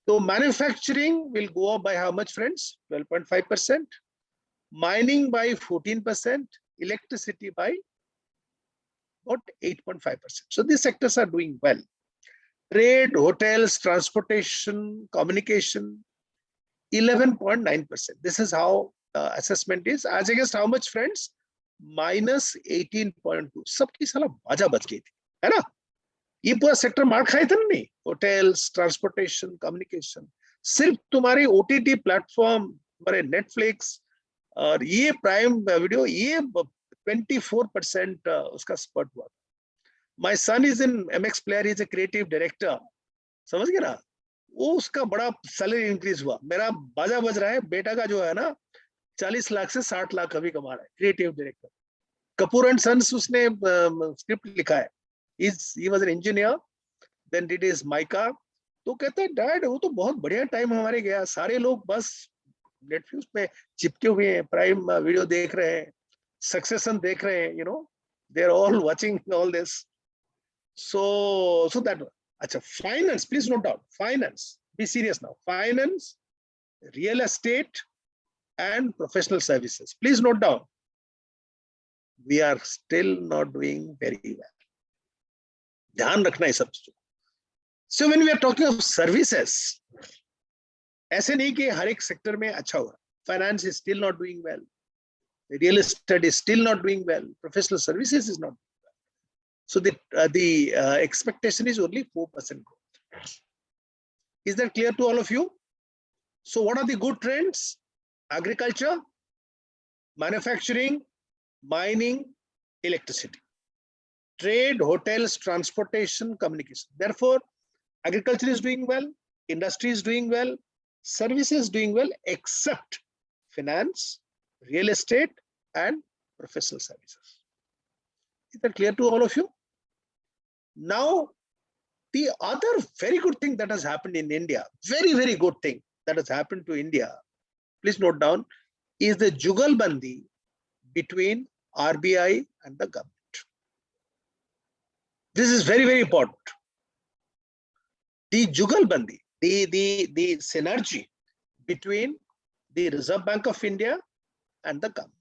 तो manufacturing will go up by how much, friends? 12.5%, mining by 14%, electricity by about 8.5%. So these sectors are doing well. Trade, hotels, transportation, communication, 11.9%. This is how assessment is. As against how much, friends? Minus 18.2. सबकी साला बाजा बच गई थी, है ना? ये पूरा सेक्टर मार खाए थे नहीं? Hotels, transportation, communication. सिर्फ तुम्हारी OTT प्लेटफॉर्म, तुम्हारे Netflix और ये प्राइम वीडियो, ये 24% उसका स्पर्ट हुआ. My son is in MX Player, he is a creative director. समझ गए ना? वो उसका बड़ा सैलरी इंक्रीज हुआ. मेरा बाजा बज रहा है, बेटा का जो है ना 40 लाख से 60 लाख अभी कमा रहा है, creative director. Kapoor and sons उसने स्क्रिप्ट लिखा है. He was an engineer, then did his Mica. तो कहता है डैड वो तो बहुत बढ़िया टाइम हमारे गया, सारे लोग बस नेटफ्लिक्स पे चिपके हुए हैं, प्राइम वीडियो देख रहे हैं, सक्सेशन देख रहे हैं, they are all watching all this. So that one. Acha, finance, please note down. Finance, be serious now. Finance, real estate, and professional services. Please note down. We are still not doing very well. ध्यान रखना है सब चीजों. So when we are talking of services, ऐसे नहीं कि हर एक sector में अच्छा हुआ. Finance is still not doing well. Real estate is still not doing well. Professional services is not doing well. So the expectation is only 4% growth. Is that clear to all of you? So what are the good trends? Agriculture, manufacturing, mining, electricity, trade, hotels, transportation, communication. Therefore, agriculture is doing well, industry is doing well, services is doing well, except finance, real estate, and professional services. Is that clear to all of you? Now, the other very good thing that has happened in India, very, very good thing that has happened to India, please note down, is the Jugalbandi between RBI and the government. This is very, very important. The Jugalbandi, the synergy between the Reserve Bank of India and the government.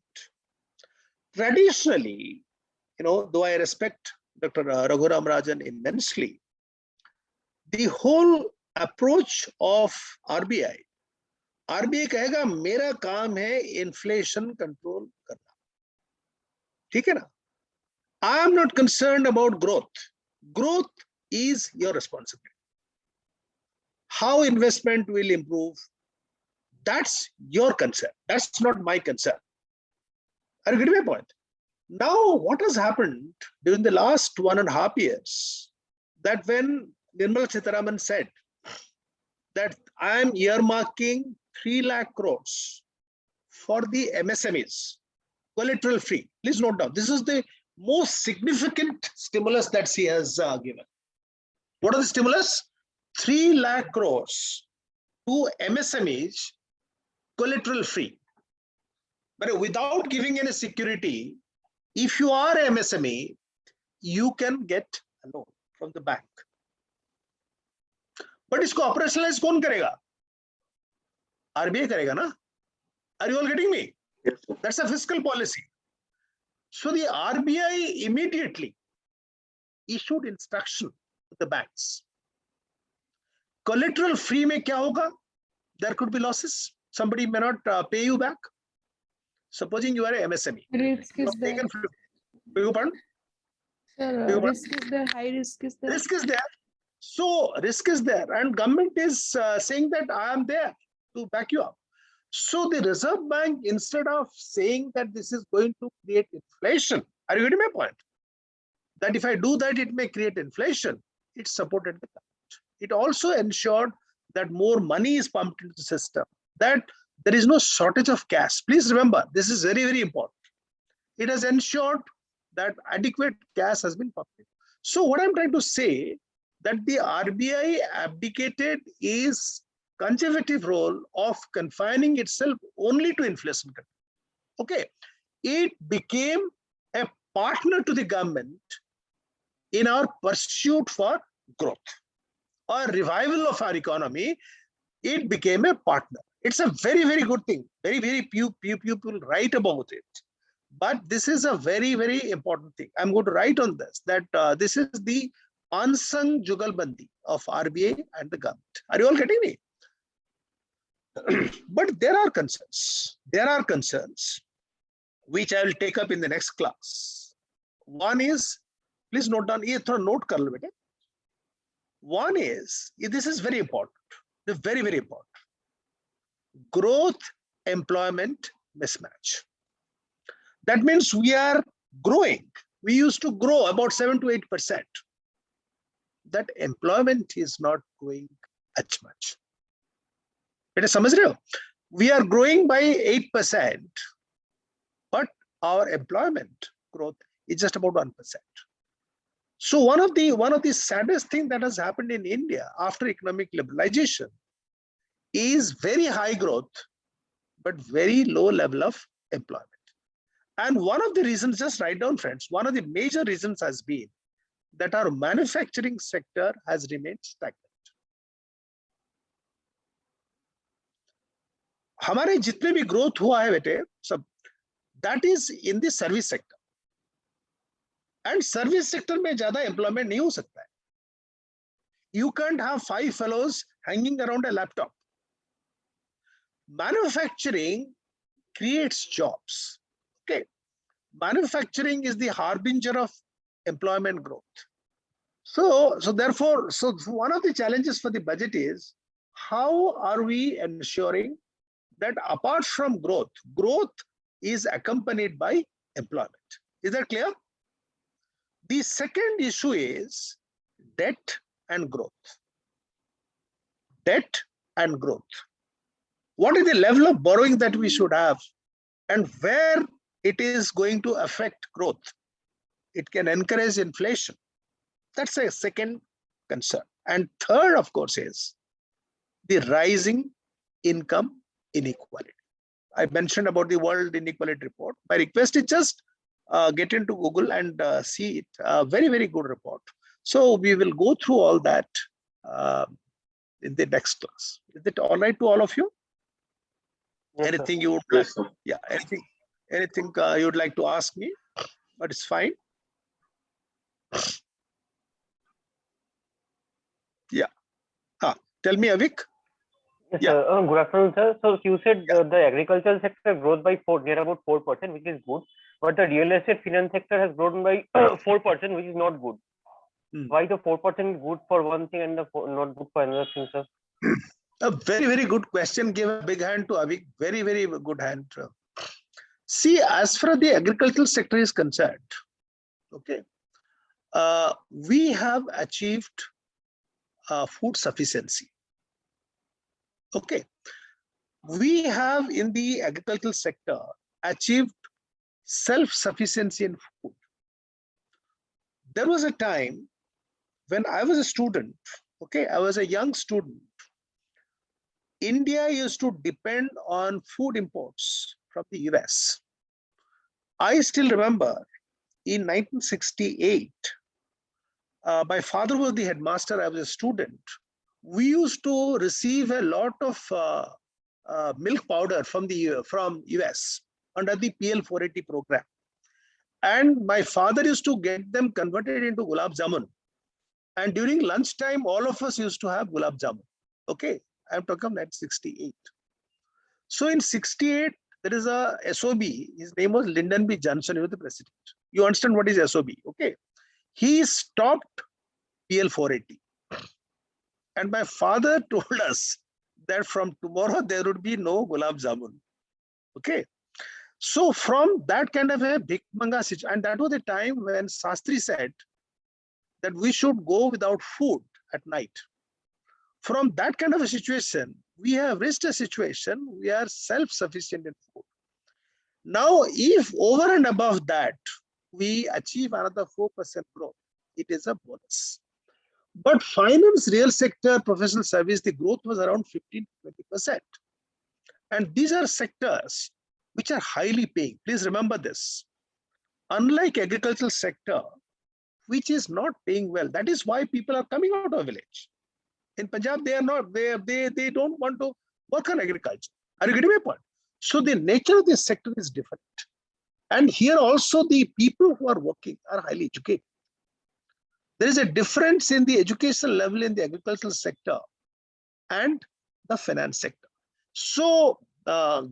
Traditionally, though I respect Dr. Raghuram Rajan immensely, the whole approach of RBI कहेगा मेरा काम है inflation control करना, ठीक है ना? I am not concerned about growth. Growth is your responsibility. How investment will improve, that's your concern. That's not my concern. Are you getting my point? Now, what has happened during the last 1.5 years, that when Nirmala Sitharaman said that I am earmarking 3 lakh crores for the MSMEs, collateral free. Please note down, this is the most significant stimulus that she has given. What are the stimulus? 3 lakh crores to MSMEs, collateral free. But without giving any security, if you are MSME, you can get a loan from the bank. But इसको operationalize कौन करेगा? RBI करेगा ना? Are you all getting me? Yes, sir. That's a fiscal policy. So the RBI immediately issued instruction to the banks. Collateral free में क्या होगा? There could be losses. Somebody may not pay you back. Supposing you are a MSME. Risk You is have there. taken, beg your pardon? Sir, Beg your pardon? risk is there, high risk is there. Risk is there. So risk is there, and government is saying that I am there to back you up. So the Reserve Bank, instead of saying that this is going to create inflation, are you getting my point? That if I do that, it may create inflation. It supported the government. It also ensured that more money is pumped into the system, that there is no shortage of cash. Please remember, this is very, very important. It has ensured that adequate cash has been pumped in. So what I'm trying to say, that the RBI abdicated its conservative role of confining itself only to inflation control. Okay, it became a partner to the government in our pursuit for growth or revival of our economy. It became a partner. It's a very, very good thing. Very, very few people write about it. But this is a very, very important thing. I'm going to write on this, that this is the unsung jugalbandi of RBI and the government. Are you all getting me? But there are concerns. There are concerns which I will take up in the next class. One is, please note down, ye thoda note kar lo beta. One is, this is very important, very, very important. Growth employment mismatch. That means we are growing. We used to grow about 7 to 8%. That employment is not growing as much. We are growing by 8%, but our employment growth is just about 1%. So one of the saddest thing that has happened in India after economic liberalization is very high growth, but very low level of employment. And one of the reasons, just write down friends, one of the major reasons has been that our manufacturing sector has remained stagnant. हमारे जितने भी growth हुआ है बेटे सब, that is in the service sector. And service sector में ज़्यादा employment नहीं हो सकता है. You can't have 5 fellows hanging around a laptop. Manufacturing creates jobs. Okay, manufacturing is the harbinger of employment growth. So therefore, one of the challenges for the budget is how are we ensuring that apart from growth is accompanied by employment. Is that clear? The second issue is debt and growth. Debt and growth. What is the level of borrowing that we should have, and where it is going to affect growth? It can encourage inflation. That's a second concern. And third, of course, is the rising income inequality. I mentioned about the World Inequality Report. My request is just get into Google and see it. Very, very good report. So we will go through all that in the next class. Is it all right to all of you? Yes, Anything you would like? Yes, sir. Yeah, anything you would like to ask me? But it's fine. Yeah. Tell me, Avik. Yes, Yeah. sir. Good afternoon, sir. So you said the agricultural sector growth by near about 4%, which is good, but the real estate finance sector has grown by 4%, which is not good. Hmm. Why the 4% is good for one thing and not good for another thing, sir? A very, very good question. Give a big hand to Avik. Very, very good hand. See, as far as the agricultural sector is concerned, okay, we have achieved food sufficiency. Okay, we have in the agricultural sector achieved self-sufficiency in food. There was a time when I was a student, okay, I was a young student. India used to depend on food imports from the US. I still remember in 1968, my father was the headmaster, I was a student. We used to receive a lot of milk powder from US under the PL 480 program. And my father used to get them converted into gulab jamun. And during lunchtime, all of us used to have gulab jamun. Okay, I'm talking of 1968. So in 68, there is a SOB. His name was Lyndon B. Johnson. He was the president. You understand what is SOB? Okay. He stopped PL 480. And my father told us that from tomorrow there would be no gulab jamun. Okay. So from that kind of a big manga situation, and that was the time when Sastri said that we should go without food at night. From that kind of a situation, we have reached a situation we are self-sufficient in food. Now, if over and above that, we achieve another 4% growth, it is a bonus. But finance, real sector, professional service, the growth was around 15-20%. And these are sectors which are highly paying. Please remember this. Unlike agricultural sector, which is not paying well, that is why people are coming out of village. In Punjab, they are not, they don't want to work on agriculture. Are you getting my point? So the nature of this sector is different. And here also the people who are working are highly educated. There is a difference in the educational level in the agricultural sector and the finance sector. So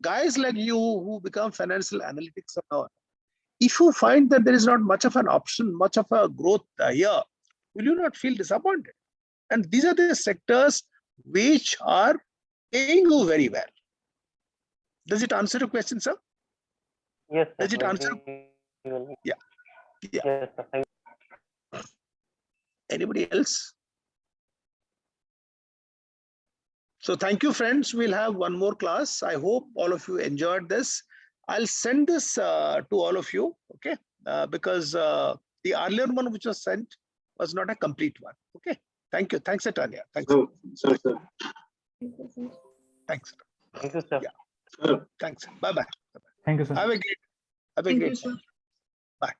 guys like you who become financial analytics and all, if you find that there is not much of an option, much of a growth here, will you not feel disappointed? And these are the sectors which are paying you very well. Does it answer your question, sir? Yes, sir. Does it answer? Well. Yeah. Yeah. Yes, sir. Thank you. Anybody else? So thank you, friends. We'll have one more class. I hope all of you enjoyed this. I'll send this to all of you, okay? Because the earlier one which was sent was not a complete one, okay? Thank you. Thanks, Atanya. Thanks. Sir. Thanks. Thank you, sir. Yeah. Sir. Thanks. Bye-bye. Thank you, sir. Have a great Thank you, day. sir. Bye.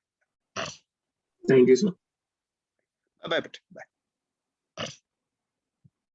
Thank you, sir. Bye-bye. Bye.